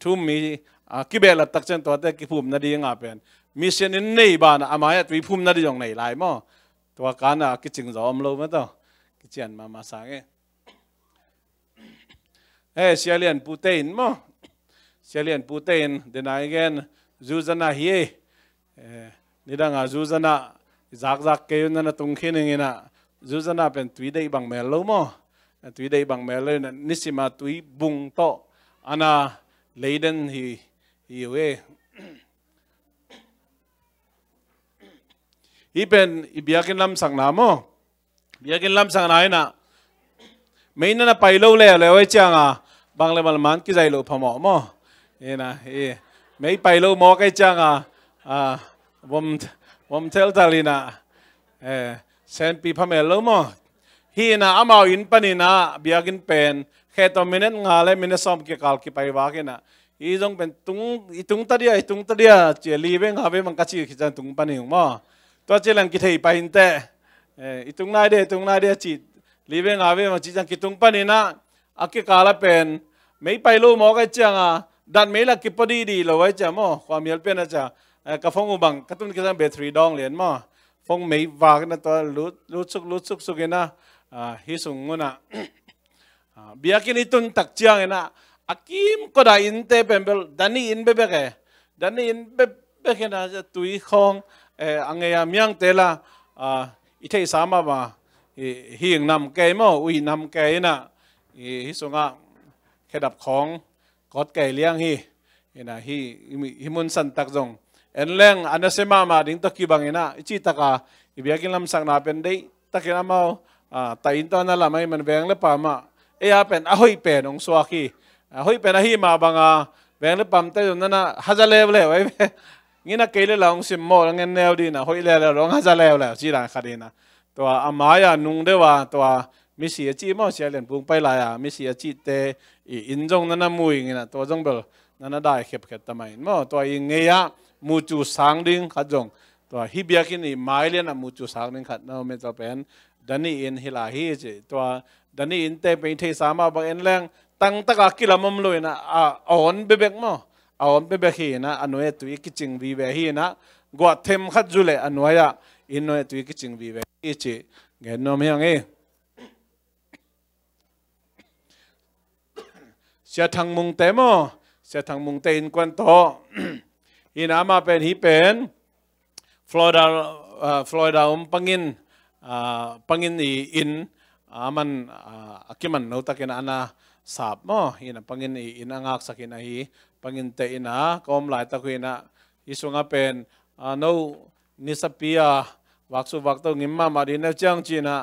ทุ่มมีกิเบลตักจังตัวแต่กิพุ่มนาดีงาเป็นมีเส้นในบ้านอามาอยตัวพุ่มนาดีจงไหนหลายมั้งตัวการน่ะกิจึงจอมโลมั้งตัวกิเจียนมาสังเสียเลียนปูเตนมั้งเสียเลียนปูเตนเดนายเกนจูจนาเฮียนี่ดังจูจนาจากเกี่ยนนั่นตรงขี้นึงนะจูจนาเป็นตุยได้บางเมลล์มั้งตุยได้บางเมลล์นั่นนิสิมาตุยบุงโตอันน่ะเลเดนฮีเวฮีเป็นเบียกินลำสังน้ำมั้งเบียกินลำสังไหนน่ะไม่นั่นน่ะไปเล่าแล้วไอ้เจ้าอ่ะบางเลยมันกิจใจโลพมอมั้งนะไม่ไปเล่ามอไอ้เจ้าอ่ะผมเทลตาลีนะเซนปีพม่าแล้วมั้งฮีน่ะอามาอินปนินะเบียกินเป็นแค่ตัวมินงาเลยมินซ้อมกี่กาลกี่ไปว่ากันนะอีจงเป็นตุงตัดเดียเจลีเวงหาเวมันกัดชีกิจตุงปนิงมั้งตัวเจริญกิเทยไปหินเตะอีตุงนายเดียจีลีเวงหาเวมันจีจังกิตุงปนินะอากิกาลเป็นไม่ไปรู้มอกันจังดันไม่ละกิปดีเลยไว้จ้ะมั้งความเยลเป็นนะจ๊ะกระฟงอุบังกระตุ้นกิจการเบทรีดองเหรียญมั้งฟงไม่วางนะตัวลุดสุกกันนะฮิสุงงนะเบียกินอีตุนตักเจียงนะอากิมก็ได้อินเตเป็นเบลดันนี่อินเบเบกดันนี่อินเบเบกนะจะตุยของอังเงียมยังเตล่าอีเทสามาบ่ฮิงนำแกมั้งอุยนำแกนะฮิสุงะแค่ดับของกอดแกเลี้ยงฮินะฮิมุนสันตักจงเอ็นแรงอันนั้นเสมาดิ้งตะกี้บางเนะจิตตะกาอีเบียกินลำสังนาเป็นได้ตะกี้น้ำเอาแต่อินตอนนั้นละไม่มันแบงเลยป่ามาเป็นอ้อยเป็นองสวากีอ้อยเป็นอ้มาบางแบงเลยป่ามแต่ตอนนั้นฮัจเลวเลยไว้งี้นะเกลี่ยเราองสิมโมแล้วเงินแนวดีนะอ้อยเลวเราองฮัจเลวเลยจีรังคดีนะตัวอามายานุ่งเดว่าตัวมิเสียจีมั่วเสียเหรียญปุ่งไปลายมิเสียจีเตอินจงนั้นน่ะมุยงี้นะตัวจงเบลนั่นได้เข็บทำไมมั่วตัวอิงเงียมูจูสังดิ้งขัดจงตัวฮิเบียกินี่ไม้เลี้ยนมูจูสังดิ้งขัดนั่นไม่จะเป็นดันนี่อินฮิลาฮีจีตัวดันนี่อินเตเป็นเทสามาบางเอ็นแรงตั้งตะกากิลามุมเลยนะอ่อนเบเบกมั้งอ่อนเบเบกฮีนะอันนู้นตัวอีกจิงวีเวฮีนะกว่าเทมขัดจุเลอันนู้นอินนู้นตัวอีกจิงวีเวฮีจีเงินน้องยังเสียทางมุงเตมั้งเสียทางมุงเตอินกวนโตอินามาเป็นฮีเป็นฟลอริดาปังอินอินมันกิมันนู้ตะกินอันน่ะสาบมั้งอินะปังอินอินอ่างสักอินะฮีปังอินเตอินะก็มหลายตะกุยนะอิสุงาเป็นนู้นิสปีอาวักสุวักตัวงิมมาดีนะจังจีนะ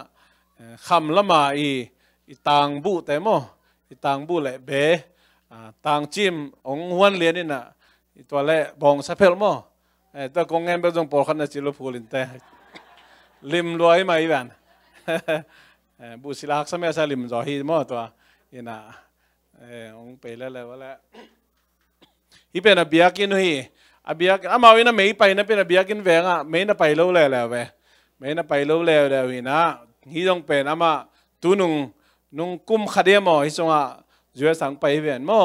คำละมาอีต่างบุเตมั้งอีต่างบุเลยเบ ต่างจิมองหวนเรียนนี่นะตัวเล่บองสัพเพลมั้งตัวกงเงินเป็นจงปอขันจิโลพูลินเตลิมรวยมาอีกวันบุษลักษณ์สมัยสลิมจอฮีมั้งตัวนี่นะองไปแล้วว่าแล้วฮีเป็นอเบียกินฮีอเบียกินมาวินะไม่ไปนะเป็นอเบียกินแหวงไม่นะไปรู้แล้วเว้ไม่นะไปรู้แล้วฮีนะฮีต้องเป็นมาตัวนุ่งกุมขัดเดียมั้งฮีส่งจัวสังไปเวียนมั้ง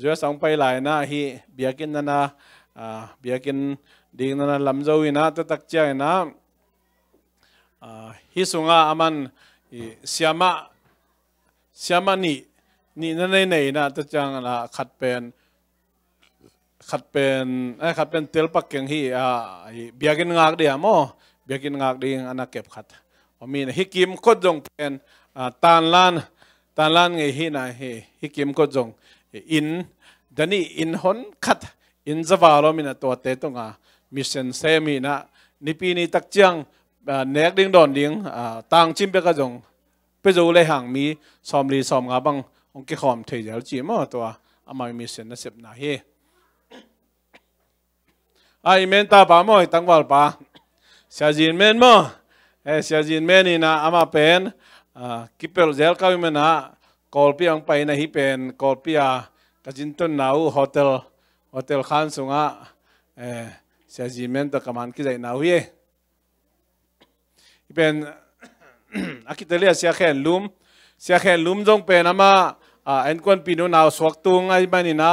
จัวสังไปหลายนะฮีเบียกินนั่นนะเบียกินดิ่งนั่นลำเจ้าวินะตักเจ้านะฮิสุงอามันเสียมานี่นั่นนี่นะตัจังนะขัดเป็นเตลปักเก่งฮีเบียกินงากเดียมั้งเบียกินงากดิ่งอันนั้นเก็บขัดมีนะฮิกิมก็จงเป็นตานล้านไงฮีนะฮิกิมก็จงอินดันนี่อินฮอนขัดอินจะว่าเรามีนะตัวเตตงมิชชั่นเซมีนะนี่ปีนี้ตักเจียงเน็กดิ้งดอนดิ้งต่างจิมเปก็จงไปดูเลยห่างมีซ้อมรีซ้อมงาบังองค์เกี่ยวกับเทียร์จีมั้งตัวอามามิชชั่นนั่นเสพนะเฮไอเมนตาปามั้งตั้งวัลปาเสียจีนเมนมั้งเสียจีนเมนนี่นะอามาเป็นกิเปลเจลก็มีมันนะกอลปีอังไปนะฮิเป็นกอลปีก็จินต้นหนาวโฮเทลขันสุงเสียจีนเมนตัวกำมันกิจหนาวเย่เป็นอากิเตเลียเสียแค่ลุมจงเป็นอามาเอ็นควนปีโนหนาวสวกตุงไอ้บ้านี่นะ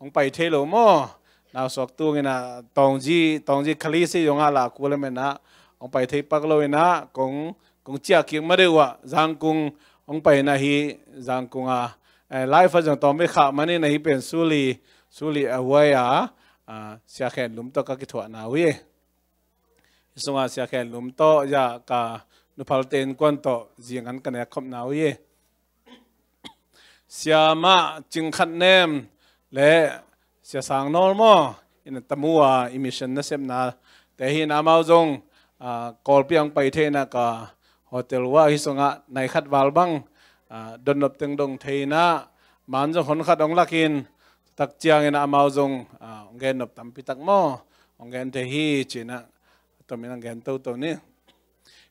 องไปเทโลมั้งหนาวสวกตุงนี่นะตองจีคลีซียงอาลากูเลยมันนะองไปเทปักโลยนะกงเจียกิงมาเดียวจังกุงองไปนะฮีจังกุงไลฟ์จังตอมไปขามันนี่นะฮีเป็นสุลีเอาไว้เสียแค่ลุมตัวก็กิถวนาวีส่งเสียแค่ลุมโตอยากนุพัลเตนกวนโตจีงันกันเนี่ยคบนาวีเสียมาจึงขัดเนมและเสียสังนอร์มอินตมัวอิมิชันนั่นเสพนาแต่หินามาจงกอลเปียงไปเทนะก็โฮเทลว่าฮิส่งในขัดวาลบังดนนบตึงดงเทนะมันจงคนขัดองลักินตักเจียงอินามาจงเงินนบตั้มพิตักมอเงินเทฮีจีนะตัวมีนังเงินตัวนี้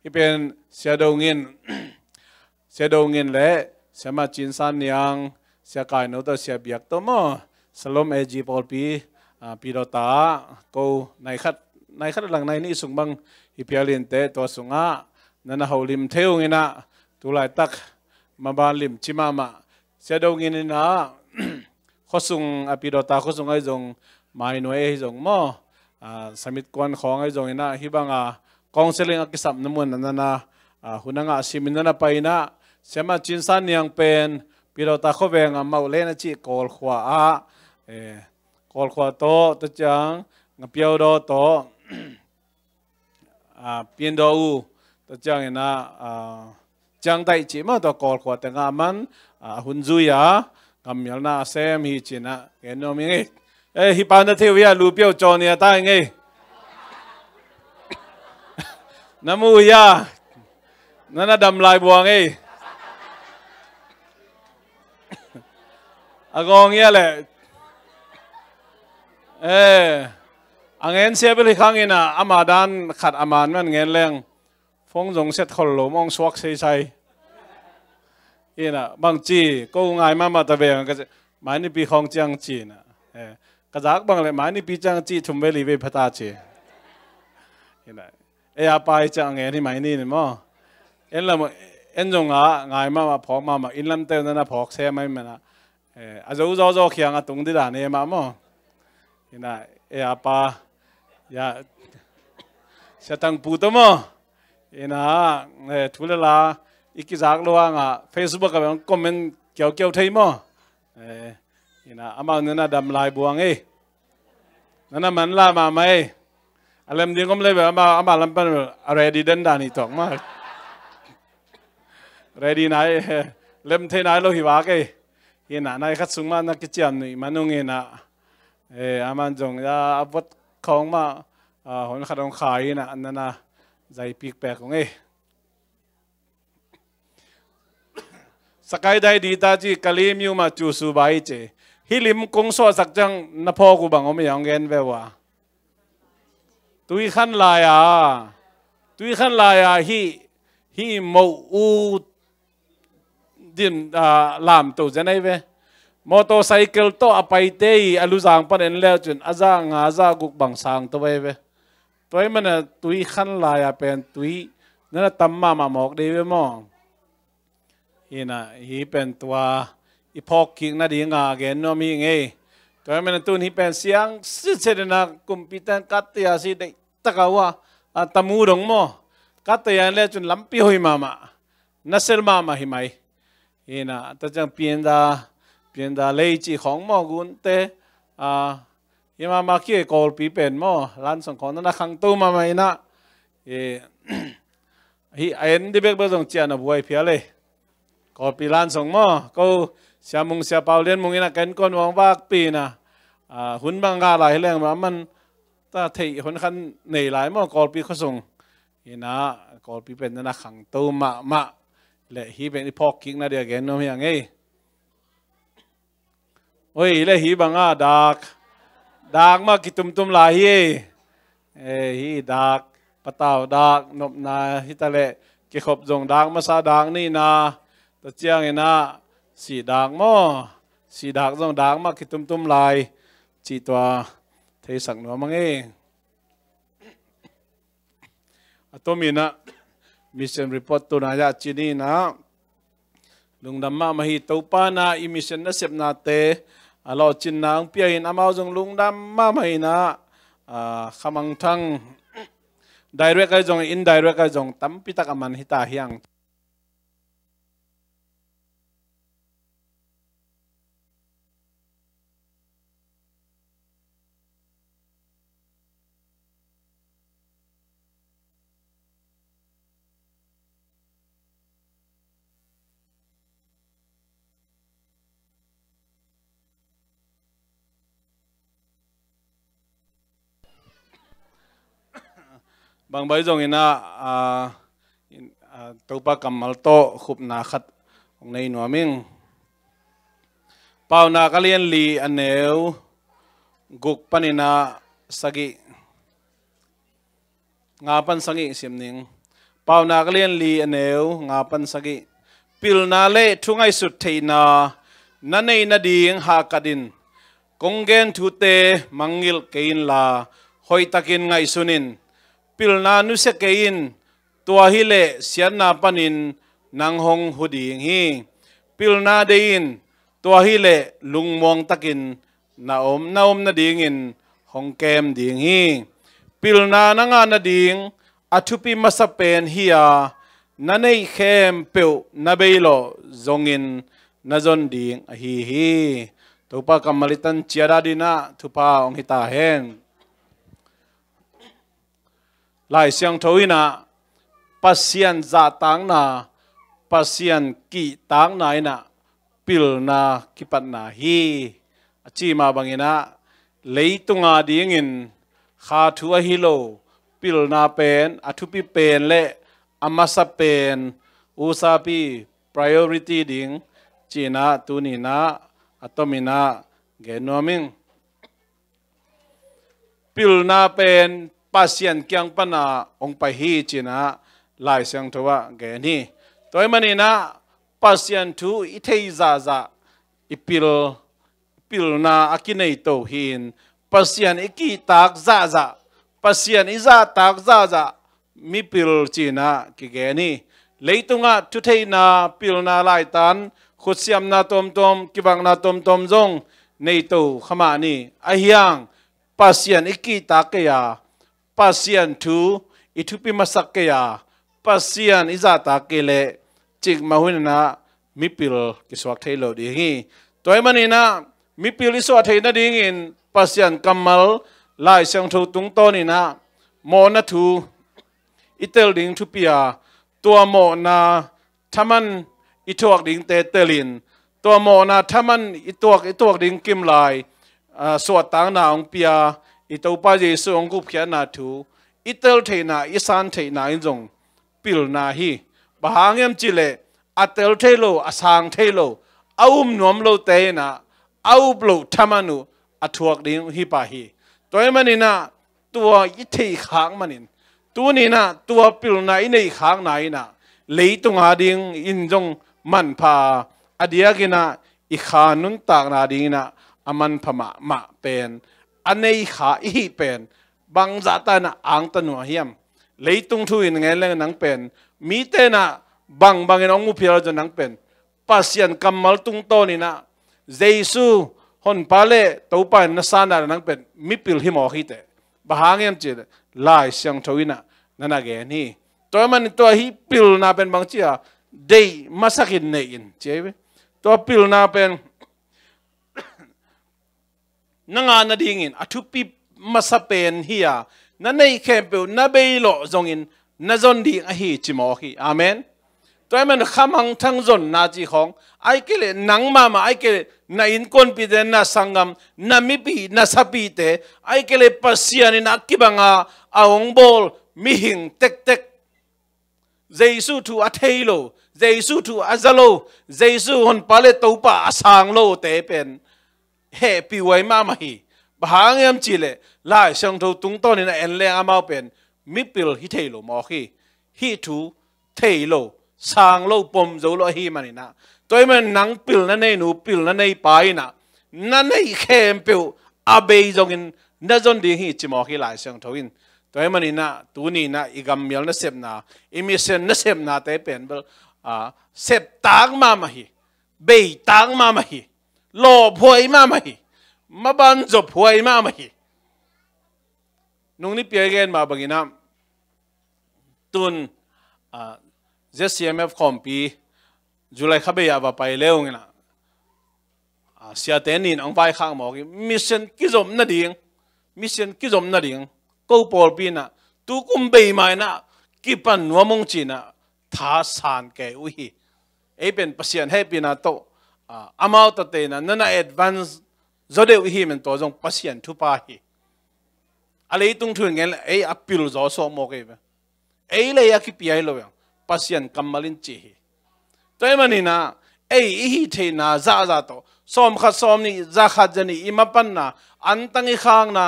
ที่เป็นเสียดงเงินและเสียมาจินสันยังเสียกายโนตัวเสียเบียกตัวมั้งสลมZCC Pawlpiปีดตากูในขัดหลังในนี่สุงบังฮิเปียลินเตตัวสุงนั่นเขาลิมเที่ยวงี้นะตัวลายตักมาบานลิมชิมาเสียดงเงินนี่นะข้อสุงปีดตาข้อสุงไอ้จงไม่หน่วยไอ้จงมั้งสมิทกวนของไอ้จงนี่นะฮิบังกองเซลิงอักษรน้ำมันนั่นนะหุ่นงาซิมินนั่นไปนะเสียมาจินสันยังเป็นปีเราตาเขาเวงมาเล่นจีกอลขวากอลขวาโตตัวจังงเปียวโดโตเปียนโดตัวจังนะจังได้จีมาตัวกอลขวาแต่งามันหุ่นจุยกำยัลนาเซมฮีจีนะเห็นโนมิงฮิปานเทวีลูเปียวจอนี่ตายไงน้ำมูยานั่นดำลายบัวไงอากองเงี้ยแหละอังเงินเสียไปเลยครั้งนี้นะอามาดานขัดอามันมันเงินแรงฟงจงเสร็จคนหลมองสวกใส่นะบางจีก็ง่ายมาตะเบียงก็จะหมายนี่ปีของจังจีนะกระจากบางเลยหมายนี่ปีจังจีทุ่มเวลีเวพัตาจีนะอาไปจังเงินที่หมายนี่เนี่ยมั้งจงง่ายมาพอกมาอินลำเต้นนั่นพอกเสียไม่มันนะอาจจะรู้เขียงตรงที่ด่านเนี่ยมามั้งนะอาไปอย่าเสียตังปูตัวมั้งนะทุเรศอีกจากระหว่างFacebook กับคอมเมนต์เกี่ยวไทยมั้งนะอามาเนี่ยนะดำลายบัวไงนั่นมันล่ามาไหมอะไรมันดีก็ไม่เลยแบบอามาลำเป็นอะไรดีเด่นด่านี่ตอกมากอะไรดีไหนเล่มเทไหนเราหิวากันยี่น่ะนายขัดสุงมานักกิจการนี่มันนุ่งเงินอามันจงจะอาวุธของมาคนขัดของขายนะอันนั้นนะใจปีกแปลกของสกายได้ดีตาจีกะลีมิวมาจูสูบายเจ ฮิลิมกงโซสักจังนพอกูบังอมยังเงินเววะตุยขันลายตุยขันลายฮิโมอูดินลามตัวจะไหนเวมอเตอร์ไซค์โตอไปเตยอลูจางปนเอ็นแล้วจนอาจางอาจากุกบังสางตัวเวตัวมันตุยขันลายเป็นตุยนั่นตั้มมาหมอกเดวมองฮีน่ะฮีเป็นตัวอีพอกคิงน่าดีงาเกนโนมีไงตัวมันตัวนี้เป็นเสียงสิเสดนักกุมพิตันกัตยาสิได้ตะกาวะตะมูดงโมกัตยาเล่จนลำปีหอยมานัสเซลมาหิไมฮีน่ะแต่จังเปลี่ยนดาเลยจีของโมกุนเตฮิมาเกี่ยกอลปีเป็นโมร้านส่งของนั่นขังตู้มาไหมนะฮีเอ็นดิเบกเบอร์ส่งเจียนบวยเพียเลยกอลปีร้านส่งโมก็เสียมุงเสียเปล่าเลี้ยนมุงอินะกันก้นวางวากปีนะหุ่นบางกาหลายแรงมันถ้าเที่คนขันเหนื่อยหลายโมกอลปีเขาส่งฮีนะกอลปีเป็นนั่นขังตู้มาและฮีเป็นอีพอกคิงน่าเดียกันโนมีอย่างไงโอ้ยและฮีบังดักมากิตุมลายฮีดักปะเต่าดักนบนาฮิตาเลกิขบจงดักมาซาดักนี่นาตัวเจียงนะสีดักม้อสีดักจงดักมากิตุมลายจีตัวเทสักหนัวมังตัวมีนะมิชชั่นรีพอร์ตตัวนายาจีนี่นะลุงดำมาฮิตตัวป้านาอิมิชชั่นนัสเซบนาเตเราจินนางเปียหินอามาจงลุงดำมาไม่นะขมังทั้ง direct ก็จง indirect ก็จงตั้มพิทักษ์มันหิตาเฮียงบางใบจงอินะตัวปากกัมมัลโตขุบนาขัดของในหนัวมิงเป่านากเลียนลีอันเนวกุกปันินาสกิงาปันสกิเสียมนิงเป่านากเลียนลีอันเนวงาปันสกิปิลนาเล่ทุงไอสุดเทนานั่นในนาดีงหากดินกงเกนทุเตมังกิลเกินลาหอยตะกินไงสุนินปิลนานุเสกอินตัวฮิเลเสียนาปนินนางหงหุดีงฮีปิลนาเดินตัวฮิเลลุงมองตะกินนาอมนาดีงินหงเกมดีงฮีปิลนานางานาดีงอัทุปิมาสเปนฮียานันเอเข้มเปียวนาเบโลจงอินนาจนดีงฮีตัวปากำมลิตันเชียราดินาทุพาองหิตาเฮนหลายเสียงทวินะปัสยันจะตังนาปัสยันกีตังนายนะปิลนากิปันนาฮีจีมาบังอินะเลยตุงอาดีงินขาทัวฮิโลปิลนาเป็นอทุปิเป็นเละอามาสเป็นอุซาปี priority ดิงจีน่าตุนีนะอัตมินะเกนอมิงปิลนาเป็นปัสยันเกียงปนาองไปฮีจีนะลายเสียงทัวเกนี่ตัวมันนี่นะปัสยันทูอิเทซาซาอิปิลนาอากินเนโตหินปัสยันอิกิตากซาซาปัสยันอิซาตากซาซามีปิลจีนะกิเกนี่เลยตุงะทุเทนาปิลนาลายตันขุดเสียมนาตมกิบังนาตมจงในโตขมานี่อาเฮียงปัสยันอิกิตากเกียpasien tu itu pi masak kaya pasien izata kele cik mahuna mipil kiswak thelo di hi toy manina mipil iswa theina dingin pasien kamal lai sang thu tung to ni na mo na thu itel ding thu pia tua mo na thaman ituak ding te telin tua mo na thaman ituak ding kim lai swat tang na ong pia ito pa Jesu ang kupya na tu itel the na isan the na injong pil na hi bahangem chile atel the lo asang the lo aum nom lo te na เอาปลุกธรรมนุอัฐวกดิ้งฮิปาฮีตัวมันนี่นะตัวอิทธิขางมันนี่ตัวนี้นะตัวปิลไหนในขางไหนนะเลยตรงหาดิ้งอินจงมันพาอดียกินะอีขานุนตากนาดิ้งนะอามันพมาเป็นอันในขาอีเป็นบางจัตนะอ่างตนัวเฮียมเลยตรงทุยนไงเรื่องนังเป็นมีแต่นะบางเงินองุพิลจะนังเป็นปัสยันกำมัลตุงโตนี่นะเจสูฮอนพาเลตัวไปนัสานานังเป็นมิปิลหิมอฮิเตบางเงี้ยจีลายเสียงทวินะนั่นเองนี่ตัวมันตัวฮิปิลนาเป็นบางเจ้าเดย์มาสักินเนยินเจ้าตัวปิลนาเป็นนังงานดิ่งินอทุปีมาสเปนเฮียนั่นในแคมเปลนั่นเบยโลจงอินนั่นจนดิ่งอหิจิมอฮีอาเมนตัวมันขมังทั้งจนนาจีของไอ้เกล็ดนังมาไอ้เกล็ดนั่นอินคนปีเดนนั่นสังกัมนั่นมิปีนั่นสับปีเตไอ้เกล็ดปัสยานินักกิบังอาองบอลมิหิงเต็กเจสูทูอัทเฮโลเจสูทูอัซาโลเจสูฮอนพาเลตัวป้าอาสังโลเตเป็นเฮปีไว้มาฮีบางเงี้ยจีเลไล่ช่างทูตุงต้นนี่นะเอ็นเลงอามาเป็นมิปิลฮิเทโลมอฮีฮิทูเทโลสังโลปมโจโลฮีมันนี่นะตัวมันนังปิลนั่นในหนูปิลนั่นในปายนะนั่นในเข้มปิลอาเบยจงอินนั่นจนดีฮีจิมอฮีไล่ช่างทูอินตัวมันนี่นะตัวนี้นะอีกำเมียลนั่นเสพนะอิมิเซนนั่นเสพนะแต่เป็นเบลเสพต่างมาฮีเบยต่างมาฮีโลพวยมาฮีมาบันจบพวยมาฮีนุ่งนี่เปียเกนมาบังอินะตุนZCMF คอมปีจุลัยขับไปยาบไปเร็วงี้นะเสียเตนินอังไปข้างหมอกมิชชั่นกิจมนาดิ่งมิชชั่นกิจมนาดิ่งกูปอลปีนะตุกุมเบย์มานะกิปันนัวมงจีนะท้าสานแกอุยเป็นปัศยันให้ปีนะโตอามาตเตนะนั่นแอดวานซ์จดเอวิมันตัวจงปัศยันทุปาฮีอะไรตรงทุนเงี้ยอพิลจอสมโอเคไหมเลยอยากคิดปีไอโลยังปัศยันกัมมาลินจีฮีตัวมันนี่นะอีเทนะจ้าโตสมขัดสมนี่จ้าขัดจะนี่อิมาปันนะอันตั้งอีข้างนะ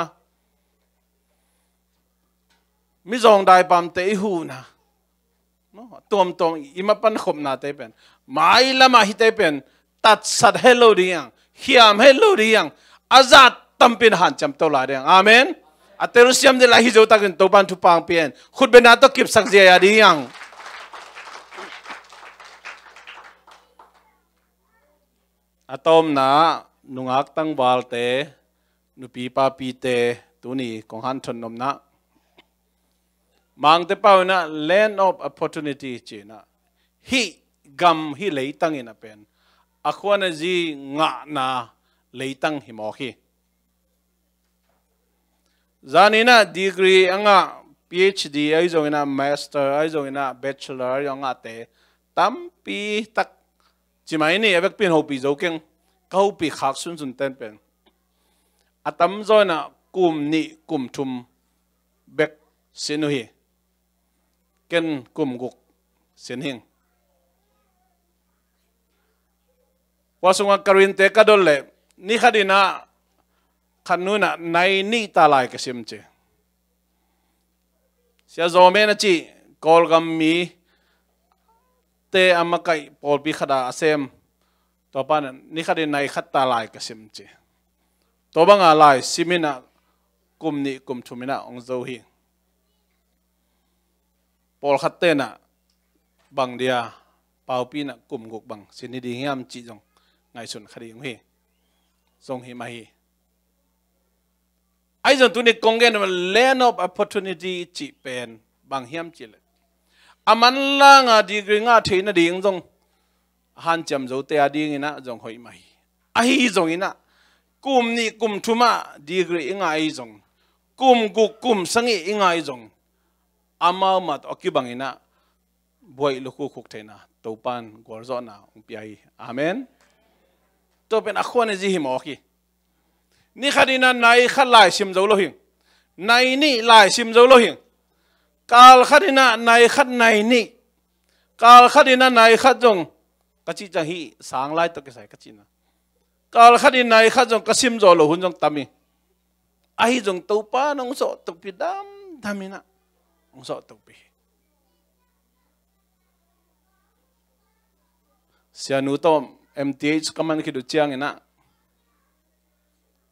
มิจงได้ปั๊มเตะหูนะตัวมตรงอิมาปันขบนาเตะเป็นไม่ละมาฮิเตะเป็นตัดสัตว์เฮโลดียังเขียมเฮโลดียังอาซาดตั้มเป็นหันจำตัวลายเดียงอาเมนอัตเตอร์เซียมเดลาฮิโจตักันตัวบันทุปังเปลี่ยนขุดเป็นนาตกิบสักเจียดียังอะตอมนะนุงักตั้งบาลเตนุปีปาปีเตตัวนี้ของฮันทนนมนะมังเตปาวนะ land of opportunity จีนะฮิกัมฮิเลยตั้งอินะเป็นอควานจีงะนาเลยตั้งหิมอฮีจานินะดีกรีอ่ะ PhD ไอ้จงอินะ Master ไอ้จงอินะ Bachelor ยังอ่ะเตตั้มปีตักจิมาอินี่เอเวกเป็นหัวปีโจเก่งเขาปีขักสุนเต้นเป็นอะตั้มจอยนะกุมนี่กุมทุมเบกสินุฮีเกินกุมกุกเสียนหิงว่าสงฆ์กรินเตกระโดดเลยนี่ขดินะขันนู้นในนี่ตาลายกสิมเจเสียโจเมนจีกอลกัมมีเตอมาไกปอลปีขดาเซมต่อไปนั้นนี่ขดินในขัดตาลายกสิมเจตัวบังอะไรสิมินะกุมนี่กุมทุมินะองโจฮีปอลขัดเตนะบังเดียเป่าปีนะกุมกุกบังสินิดีเฮียมจีจงไงส่วนคดีของฮีทรงฮีมาฮีไอ้จนตัวนี้กงเกนมัน land of opportunity จีเป็นบางเฮียมจีเลยอามันล่างดีกรีงาเทนดีจงหันจำโจเตียดีงี้นะจงหอยมาฮีไอ้จงงี้นะกุมนี่กุมทุมาดีกรีงาไอ้จงกุมกุกกุมสังอีงาไอ้จงอามามัดอกิบังงี้นะบวยลูกคุกเทนะตัวปันกอร์จอนะอุปยายอาเมนตัวเป็นอควานจีหิมอกีนี่ขดินันในขัดลายชิมโจโลหิงในนี่ลายชิมโจโลหิงกาลขดินันในขัดในนี่กาลขดินันในขัดจงกะจิจังฮีสางลายตัวกษัยกะจินะ kal khadin nai kha jong kasim zo lo hun jong tami ai jong to pa nong so tok pi dam damina ong so tok pi sianu tom MTH kaman ki du chiang ina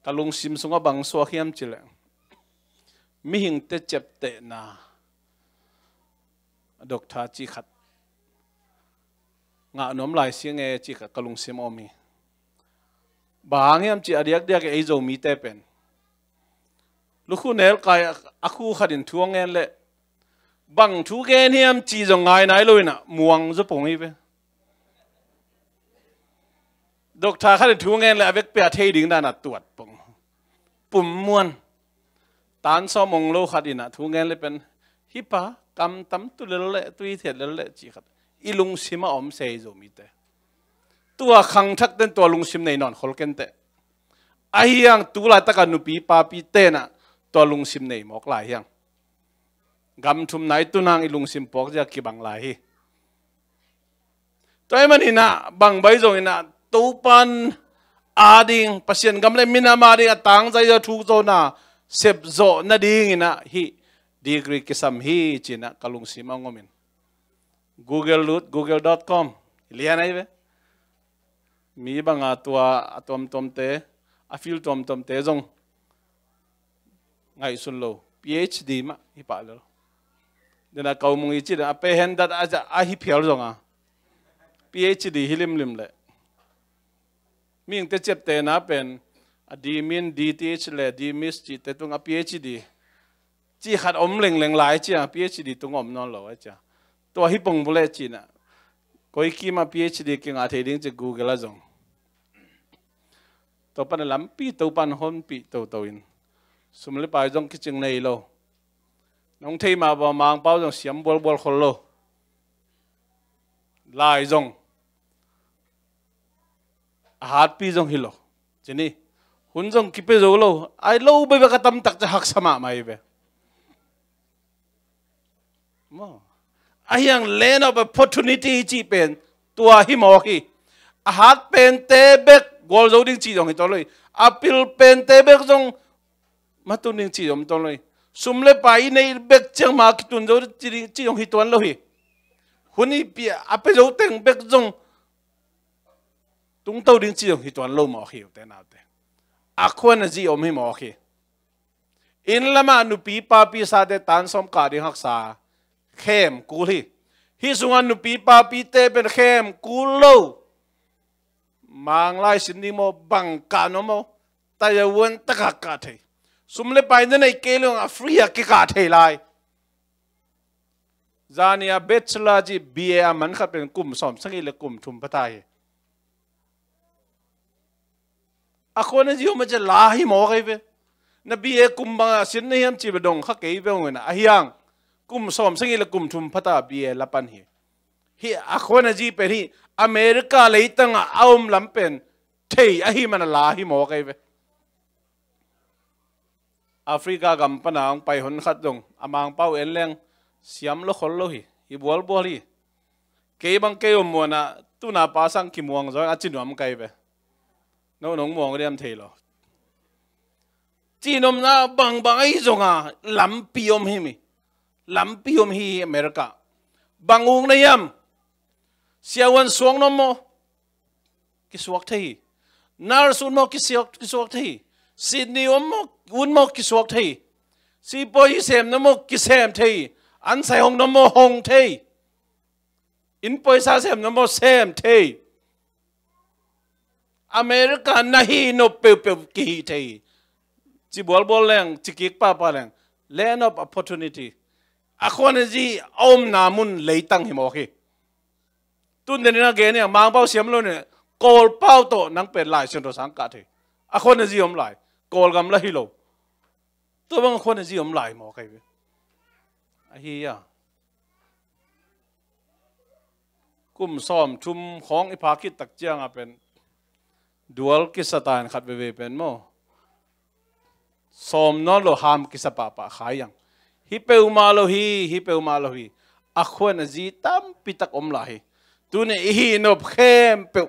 kalung sim sunga bang so khiam chile mi hing te chep te na doctor chi khat nga nom lai siang e chi khat kalung sim omi bang yam chi adiak dia ke eizo mi te pen lukhu nel kai aku khadin thuang en le bang thu gen hiam chi zo ngai nai loina muang zo pong i ve doctor khadin thuang en le avek pe thei ding da na tuat pong pum muan tan so mong lo khadina thuang en le pen hi pa kam tam tu le tui thet le chi khat ilung sima om sei zo mi te tua khang thak ten tua lung sim nei non khol ken te ahiang tu la taka nupi pa pi te na tua lung sim nei mok lai hiang gam thum nai tu nang ilung sim pok ja ki bang lai hi toy mani na bang bai zo ina tu pan ading pasien gam le mina ma ding atang zai zo thu zo na sep zo na ding ina hi degree kisam hi china kalung sim angomin google.com lian ai ve mi banga tua atom tom te afil tom tom te zong ngai sun lo PhD ma hi pa lo dena kau mung i chi da pe hen dat a hi phial zong a PhD hilim lim le ming te chep te na pen adimin DTH le dimis chi te tung a PhD chi khat om leng leng lai chi a PhD tung om non lo cha to hi pong bule chi na koi ki ma PhD ki nga the ding che Google a zong to pan lam pi to pan hon pi to in sum le pai jong ki ching nei lo nong thei ma ba mang pau jong siam bol bol khol lo lai jong hat pi jong hilo chini hun jong ki pe zo lo ai lo be ka tam tak cha hak sama mai be mo ayang land of opportunity chi pen tua hi mo ki a hat pen te bek gol zo ding chi jong hi to loi apil pen te bek jong ma tu ning chi jom to loi sum le pai nei bek chang ma ki tun zo chi jong hi ton lo hi huni pi ape zo teng bek jong tung to ding chi jong hi ton lo mo hi te na te a khon ji om hi mo ki in lama nu pi pa pi sa de tan som ka ding hak sa khem kul hi sungan nu pi pa pi te pen khem kul lo mang lai sin ni mo bang ka no mo ta ya won ta ka thei sum le pai na nei ke lo a free ki ka thei lai zania bachelor ji BA man kha pen kum som sangi le kum thum patai a khona ji ma je la hi mo kai ve na BA kum ba sin nei ham chi bedong kha ke ve ngena a hiang kum som sangi le kum thum phata BA lapan hi a khona ji pe hi America leitang aum lampen thei a hi man la hi mo kai ve Africa gam panang pai hon khat dong amang pau en leng siam lo khol lo hi bol bol hi ke bang ke mo na tu na pa sang ki muang zo a chinom kai ve no nong muang riam thei lo chinom na bang bang ai zonga lampiom hi mi lampiom hi America bangung na yam siawan suang no mo ki suak thei nar sun mo ki suak thei Sydney mo un mo ki suak thei si poi sem no mo ki sem thei an sai hong no mo hong thei in poi sa sem no mo sem thei America na hi no pe ki thei chi bol bol leng chi kik pa leng land of opportunity akhon ji om namun leitang hi mo ki tun den na ge ne mang pau siam lo ne kol pau to nang pe lai chen to sang ka the a khon ji om lai kol gam la hi lo to bang khon ji om lai mo kai a hi ya kum som thum khong i pha ki tak chiang a pen dual ki satan khat ve pen mo som no lo ham ki sa pa khayang hi pe ma lo hi pe ma lo hi a khon ji tam pitak om lai tu ne hi no khem pe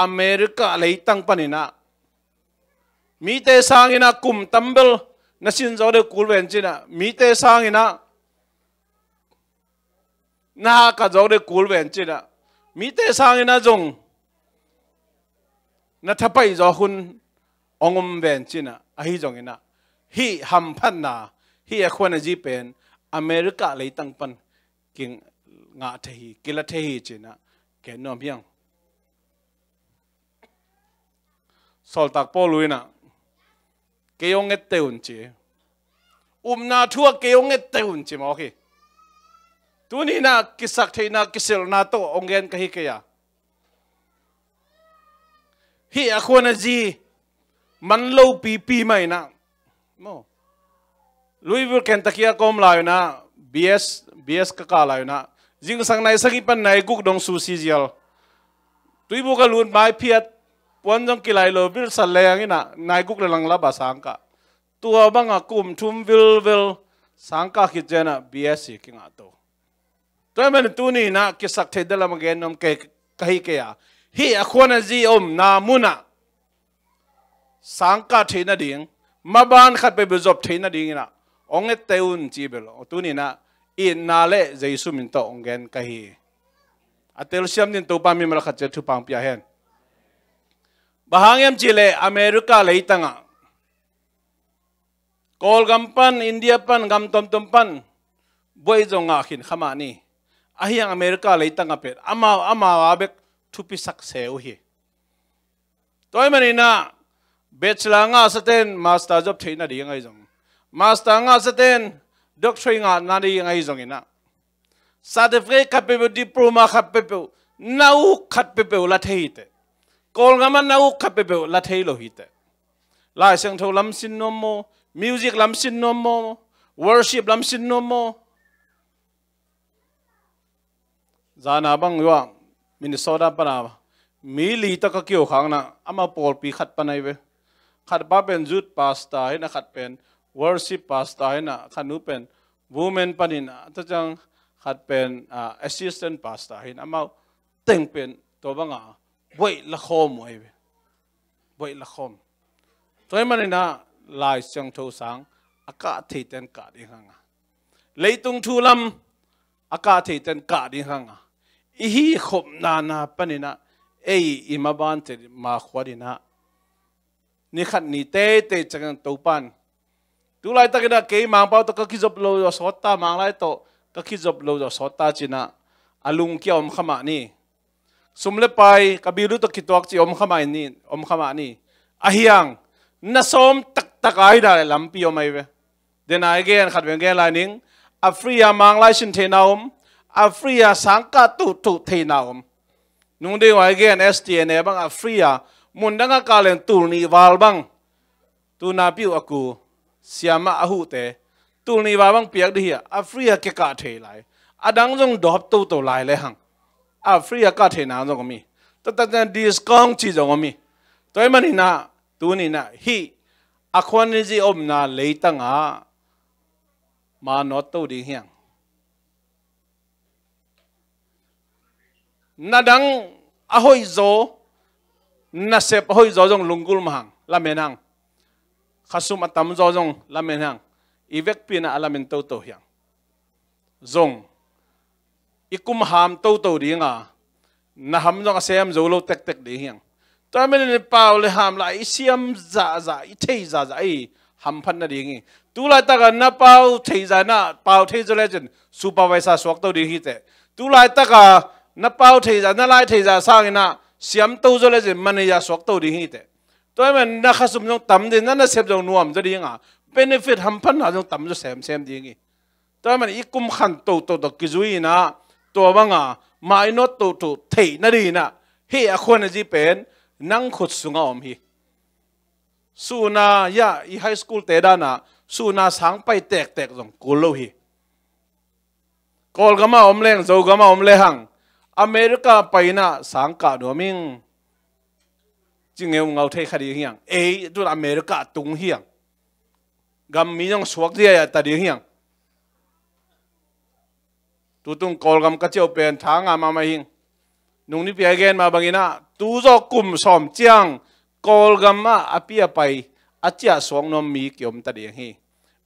อเมริกาเลยตั้งปนินะมีเตสางอินะกุมตัมเบลนัสินจอเดกูลเวนจินะมีเตสางอินะน่าก็จอเดกูลเวนจินะมีเตสางอินะจงนัทไปจอคุณองมเวนจินะอหิจงอินะฮีฮัมพันนาฮีอควรจีเป็นอเมริกาเลยตั้งปันกิงงาเทฮีกิลเทฮีจินะแกนอมยังสอลตักปอลุยนะเกี่ยวเงเตอุนจีนาทัวเกี่ยวเงเตอุนจีมาโอเคตัวนี้นะกิสักเทนะกิเซลนาโตองเงินกะฮิเกียฮีอควรจีมันโลปีไม่นะโมลุยวิลเคนตะกี้ก็มลายนะ BS ก็กาลายนะจิงสังในสักิปันในกุกดงซูซีเจียลตุยบุกลุนไม้เพียดปวนจงกิไลโลวิลสันเลงนะนายกุกเลลังลับสังกะตัวบังกุมทุมวิลสังกะคิดเจนะ BS กิงอาโตตัวมันตัวนี้นะกิสักเทเดลมาเกนนมเกกะฮิเกียฮีอควรจีนามุนะสังกะเทนดิ่งมาบ้านขัดไปบุจบเทนดิ่งนะองเอเตอุนจีเบลตัวนี้นะอินนาเลเจสุมินโตองเกนกะฮีอัตเตลเซียมดินตัวปามีมาลขัดเจตุปังพิอาเฮนบางอย่างจิเลอเมริกาเลยตั้งกอลกัมปันอินเดียปันกัมตอมปันบอยจงอาขินขมานี่อายังอเมริกาเลยตั้งเป็ดอามาอาเบกทุพิสักเซลฮีตัวมันนี่นะเบชลางาสเตนมาสเตอร์จ็อบเทนน่ะดียังไงจงมาสเตอร์งาสเตนด็อกทรีงาน่ะดียังไงจงอินะซาเดฟเรคับเปเปดิโปรมาคับเปเปนาอุคับเปเปละเทยเตกอลกัมมันนาอุคับเปเปละเทยโลหิตลายเสียงโทลำสินโนโมมิวสิกลำสินโนโมวอร์ชิปลำสินโนโมจานาบังว่ามินิโซดาปนามีลีตะก็เกี่ยวข้างนะอามาปอลปีขัดปนัยเวขัดป้าเป็นจุดพาสต้าให้นะขัดเป็นวอร์ชิปพาสต้าให้นะขัดนู้เป็นวูแมนปนินะถ้าจังขัดเป็นแอสซิสแตนต์พาสต้าให้นะอามาเต็งเป็นตัวบังอ่ะไว้ละคมไว้ไว้ละคมตัวมันนี่นะลายเสียงโทสังอากาศที่เต็นกาดีข้างอ่ะเลยตรงทูลำอากาศที่เต็นกาดีข้างอ่ะอีฮีขบนาปนินะเอ้ยอิมาบานเตมาขวดินะนี่ขัดนี่เตจังตัวปันตัวไรตะกี้นะเกี่ยมังเปล่าตะก็คิดจบโลจะสอดตามังไรโตก็คิดจบโลจะสอดตาจีนะอาลุงเกี่ยวอมขมานี่สมเลไปกบิรุตะคิดตัวจีอมขมานี่อมขมานี่อาเฮียงน่าสมตะกายได้ลำปีอมไม่เว้เดนายเกนขัดเวงเกนลายนิงอัฟริกามังไรชินเทนาอมอัฟริกาสังกัดตุเทนาอมนุ่งเดียวไอ้เกนSTNบังอัฟริกามุนดังกาเลนตูนีวาลบังตูนาปิวอากูเสียมาอาหูเตตูนีวาลบังเปียกดีอ่ะอัฟริกาเกกาเทไลอดังจงดอบตัวไลเลยหังอัฟริกากาเทนาจงมีแต่ดิสกองจีจงมีตัวมันนี่นะตัวนี้นะฮีอควรจีอมนาเลยตั้งมาโนตตัวดีเฮียงนาดังอหอยโจนาเซปอหอยโจจงลุงกุลมังลาเมนังข้าสุมาตามโจจงลาเมนังอีเวกปีน่ะลาเมนโตเฮียงจงอีกุมหามโตดีงานาหามจงเสียมโจโลเต็กดีเฮียงตัวมันนี่เปล่าเลยหามละอีเสียมจ่าอีเทจ่าอีหามพันน่ะดีงี้ตัวไรตะกันน่ะเปล่าเทจ่าน่ะเปล่าเทจ่าเลยจนซูเปอร์ไวเซอร์สวกตัวดีฮีเตตัวไรตะกันนับเป้าเทจ่านั่นไล่เทจ่าสร้างนะเสียมตู้จะเลยจะมันยาสวกตู้ดีฮีเตตัวมันนักขัดสมจงต่ำดีนั่นน่ะเสียบจงนัวมจะดีงะเป็นฟิตทำพันหาจงต่ำจะเสียมดีงี้ตัวมันอีกุมขันตู้กิจุยนะตัวบังอ่ะไม่นอตตู้เทนั่นดีนะเฮียคนจีเป็นนั่งขุดสุงอมฮีสูนายาอีไฮสคูลเตดานะสูนาสังไปแตกจงกูโลฮีกอลก็มาอมเลงโจก็มาอมเลหังอเมริกาไปนะสังกัดหัวมิงจึงเอาเทคดีเฮียงตัวอเมริกาตุงเฮียงกำมีน้องสวกเดียตัดเฮียงตัวตุงกอลกำก็เจ้าเป็นทางมาหิง นุ่งนี่เปียเกนมาบางอินะตูโจกุมสอมเจียงกอลกัมมาอภิยไปอาเจียสวงนมมีเกี่ยมตะเดียงฮี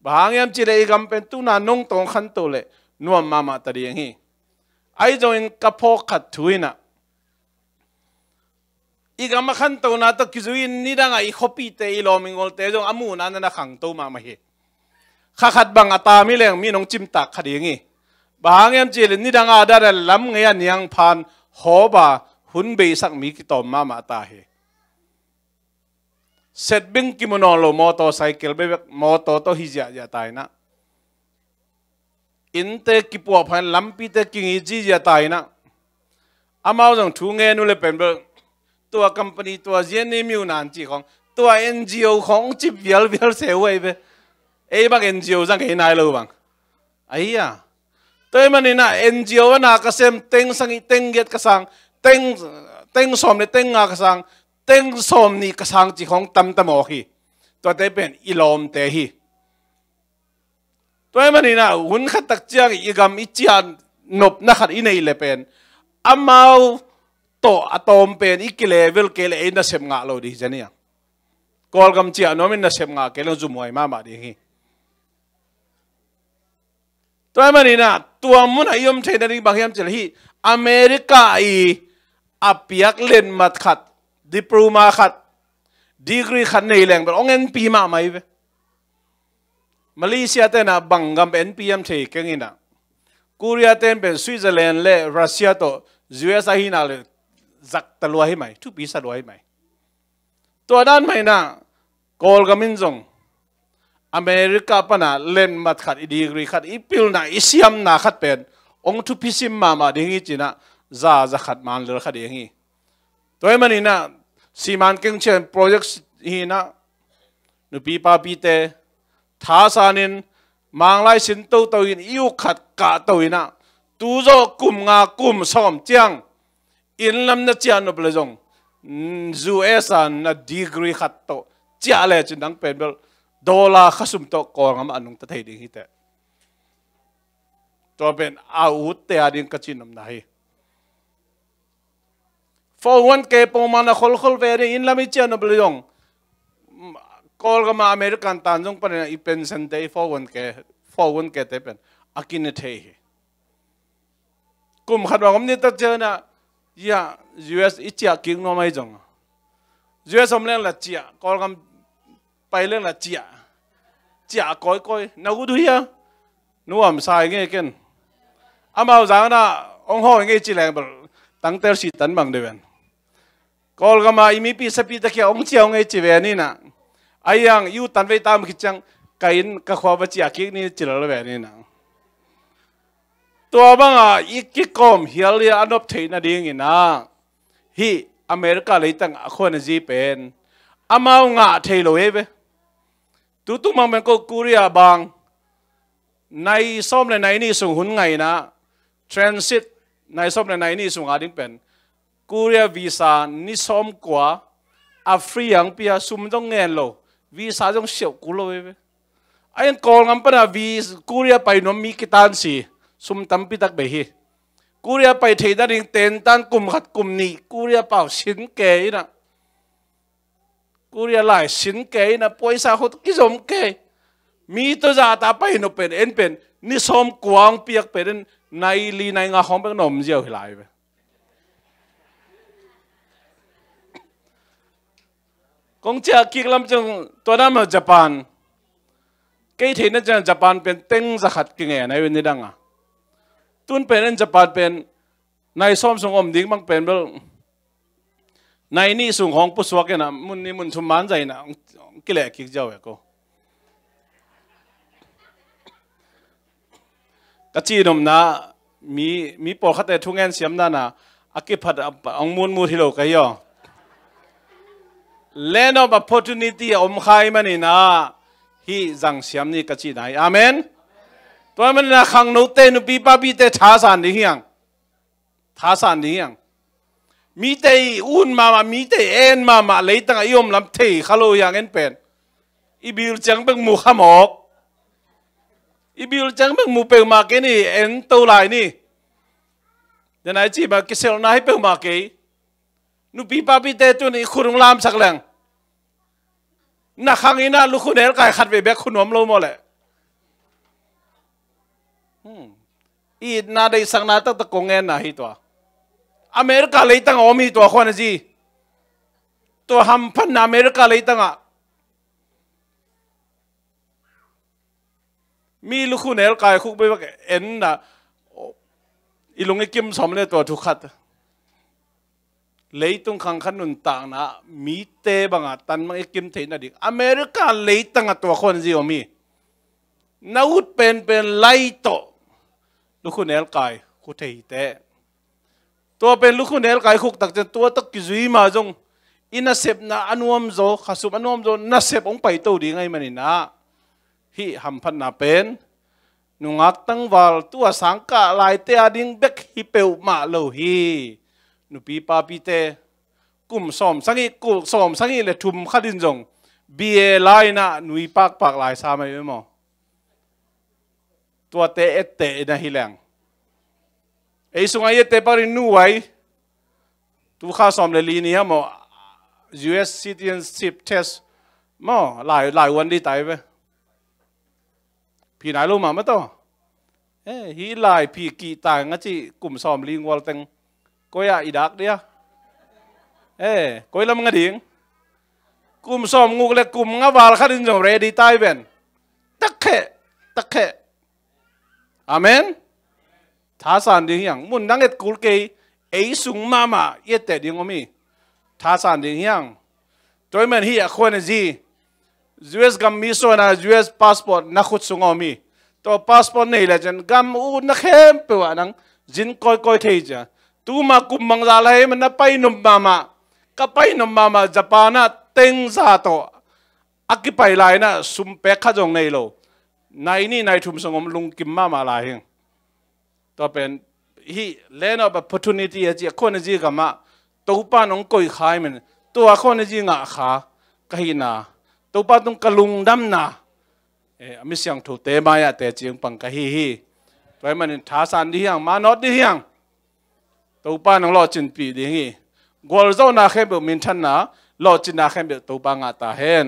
บางยามจีเลยกัมเป็นตุนานุ่งตรงขันตุเลนวมมาตะเดียงฮีไอ้จงกระพกขัดถุยนะอีกมาขันตุนาตะกิจุยนี่ดังไอ้ขบีเตอีลอมิงอลเตจงอามูนันนะขังตุมาเฮขัดบังอัตามิเลงมีน้องจิมตักขัดอย่างงี้บางยามจีเลยนี่ดังอาดาเดลล้ำเงียนยังผ่านหอบาหุ่นเบสักมีกิตอมมาตาเฮเสร็จบิงกิมโนโลมอเตอร์ไซค์เบกมอเตอร์ตัวฮิจาตายนะอินเตกิปัวพันลัมปีเตกิงฮิจิจะตายนะอามาจังทุ่งเงินเลยเป็นเบตัวคอมพานีตัวเจนนี่มิวนันจีของตัว NGO ของจิบเวลเสียไว้เบไอ้บัก NGO จังเห็นนายรู้บ้างไอ้ยาตัวมันนี่นะ NGO ว่ากระเซมเต็งสังเต็งเกียรกระสังเต็งสมเนี่ยเต็งงากระสังเต็งสมนี่กระสังจีของตั้มตั้มออกฮีตัวเตเป็นอิลอมเตฮีตัวมันนี่นะหุ่นขัดตักเจียงอีกำอีเจียนนบนักขัดอินเอเลเป็นอามาโตอะตอมเป็นอีกเลเวลเกลเอ็นนัสเซมงาโลดีเจนี่ยกอลกำเจียนอมินนัสเซมงาเกลจุมวยมาดีฮีตัวมันนี่นะตัวมุนอายุมเทนนี่บางอย่างเจลฮีอเมริกาอาเปียกเล่นมัดขัดดิปรูมาขัดดีกรีขัดในแหล่งเป็นองเงินปีมาไหมเว้มาเลเซียเต้นนะบังกัมเป็นPMเทเก่งนะเกาหลีเต้นเป็นสวิตเซอร์แลนด์และรัสเซียโต US ฮินาเลยจักตะลวยไหมทุกปีสะลวยไหมตัวด้านไหมนะกอลกามินจงอเมริกาปนะเล่นมัดขัดดีกรีขัดอีพิลนะอิสยามนะขัดเป็นองทุพิซิมมาดิ่งจีนะจะขัดมันเลยขัดอย่างนี้ตัวมันนี่นะซีมันเก่งเช่นโปรเจกต์ฮีนะนุปีปาปีเตท้าสานินมังไลสินตัวอินอิวขัดกะตัวอินะตูโจกุมงากุมสอมเจียงอินลำนัดเจียนนุเปลจงจูเอสันนัดดีกรีขัดโตเจียเลยจนดังเป็นเบลดอลลาร์ขสุมโตกองมันอันนุ่งตะเทดิ่งฮิตตัวเป็นอาวุธเตียดิ่งกระชินนำได้ฟอวันเก็บปมันนะคนเวรีอินลามิเจียนบลิยงกอลก็มาอเมริกันตันจงเป็นอีเป็นเซนเดย์ฟอวันเก็บเตเป็นอากินเทย์กุมขัดว่าผมนี่ตัดเจอนะยา US อิจฉากิ่งน้องไม่จง US สมเรื่องละเจียกอลก็ไปเรื่องละเจียก้อยนักดูเฮียนัวมันใส่เงี้ยกันอามาจากนั้นองค์ห้องเงี้ยจีแรงแบบตั้งแต่สิตันบังเดือนกอลก็มาอีมีปีสปีตะเกียองเจียวเงี้ยจีเวนี่นะไอ้ยังยูตันไปตามคิดจังไก่กับความว่าเจียกิ่งนี่จีละเวนี่นะตัวบังอีกกิกอมเฮียเรียอันดับที่น่าดีงี้นะฮีอเมริกาเลยตั้งคนจีเป็นอามางาเทโลเอเวตุ้มังเป็นก็กุริยาบางในส้มในนี่ส่งหุ่นไงนะ transit ในส้มในนี่ส่งอาดิ้งเป็นกุริยาวีซ่านี่ส้มกว่าอัฟริยังเปียสุ่มต้องเงินโลวีซ่าต้องเสียวกุโลเอเวไอ้กองกันเป็นวีกุริยาไปน้องมีกิตันสิสุ่มตั้มปิดักเบฮีกุริยาไปเทดันเต็นตันกลุ่มขัดกลุ่มนี้กุริยาเป่าสินเกยนะกูเรียนหลายสินเกยนะป่วยสาหัสกิจมเกยมีตัวจ่าตาไปนเป็นเอ็นเป็นนิสมกวางเปียกเป็นในลีในงาของเป็นนมเจียวหลายไปกงเจ้ากิกลำจังตัวนั้นมาญี่ปุ่นเกยที่นั่นจังญี่ปุ่นเป็นเต็งจะขัดกิงเงในวันนี้ดังอ่ะตุนเป็นญี่ปุ่นเป็นในส้มสงอมดิ้งบางเป็นเบลในนี่สูงของผู้สวกนะมุนนี่มุนชุมมันใจนะกิเลสกิจเจ้าเอกกะจีนมนะมีปอขัดแต่ทุ่งเงินเสียมนั่นนะอากิพัดองมุนที่โลกยอเล่นเอาแบบ opportunity อมขายมันนี่นะฮีจังเสียมนี่กะจีไหนอาเมนตัวมันนะขังโนเตนุปีปาปีเตท้าสานนี่ยังมีแต่อุ่นมามีแต่เอ็นมาเลยตั้งอายุมลำเทขลุ่ยอย่างเอ็นเป็นอีบิลจังเป็นหมูขมอกอีบิลจังเป็นหมูเป็นมาแค่นี้เอ็นตัวลายนี่ เดี๋ยวไหนจีมากิเซลนาให้เปิลมาเกยนุปีป้าปีเตตัวนี้คุณลามสักแรงนักขังอินะลูกคุณเอลกายขัดไปแบกคุณหอมโลโมเลยอีน่าได้สังนาตั้งตะกงเงินนะฮิตัวอเมริกาเลยตั้งอมีตัวคนจีตัวฮัมพันอเมริกาเลยตั้งมีลูกคุณเอลกายคุกไปว่าเอ็นนะอีลุงไอ้กิมสมเนี่ยตัวทุกขัดเลยต้องขังขันนุนต่างนะมีเตบังอ่ะตันมังไอ้กิมเทนดิอเมริกาเลยตั้งตัวคนจีอมีนาอุดเป็นไล่โตลูกคุณเอลกายคุเทเตตัวเป็นลูกคุณเอลกายคุกตักจนตัวตักกิจุยมาจงอินาเซปนะอนุมโซขัสุมอนุมโซนาเซปองไปโตดีไงมันนี่นะฮิฮัมพันนาเป็นนุงักตั้งวาลตัวสังกะลายเตอดิ้งเบกฮิเปลมาโลฮีนุปีปาปีเตกุมสอมสังกีกุมสอมสังกีเลทุมขัดินจงบีเอไลนะนุยปากลายสามไม่มอตัวเตะเตะนะฮิแรงไอ้สุงไอ้เตะปารินูไว้ตัวข้าสอมเลลีนี่ฮะมอ US citizenship test มอหลายวันดีตายไปพี่นายรู้มาไม่ต้องฮีไลพี่กีตายงั้นจีกลุ่มสอมลิงวอลตังก็อยากอีดักเดียก็ยังมึงดิ่งกลุ่มสอมงูเล็กกลุ่มงาวาลขัดินจงเรดีตายเป็นตักแค่อาเมนท้าสานดิ่งยังมุนดังเอ็ดกูเกย์ไอสุงมาเย็ดแต่ดิ่งมีท้าสานดิ่งยังตัวมันฮีคนจี US กัมมิโซนะ US passport นักขุดสุงอมีตัว passport นี่แหละจันกัมนักเข้มเปล่านังจินคอยเทียจ้ะตัวมากุมมังซาเลยมันนับไปนุ่มมาก็ไปนุ่มมาญี่ปุ่นน่ะเต็งซาโตอักกิไปไลน่ะสุมเปกขจงในโลนายนี่นายทุ่มสงมลุงกิมมาลายหิงตัวเป็นฮีเล่นเอาแบบ opportunity จีคนจีกัมมาตัวป้าน้องก้อยขายมันตัวคนจีงะขาก็หินาตัวป้าต้องกะลุงดำนามิเสียงถูกเตะมาอย่าเตะจีงปังกะฮีตัวมันท้าสานดียังมานอดดียังตัวป้าน้องรอจินปีดีงี้กอลเจ้านาเข้มแบบมินทันนะรอจินนาเข้มแบบตัวป้างาตาเห็น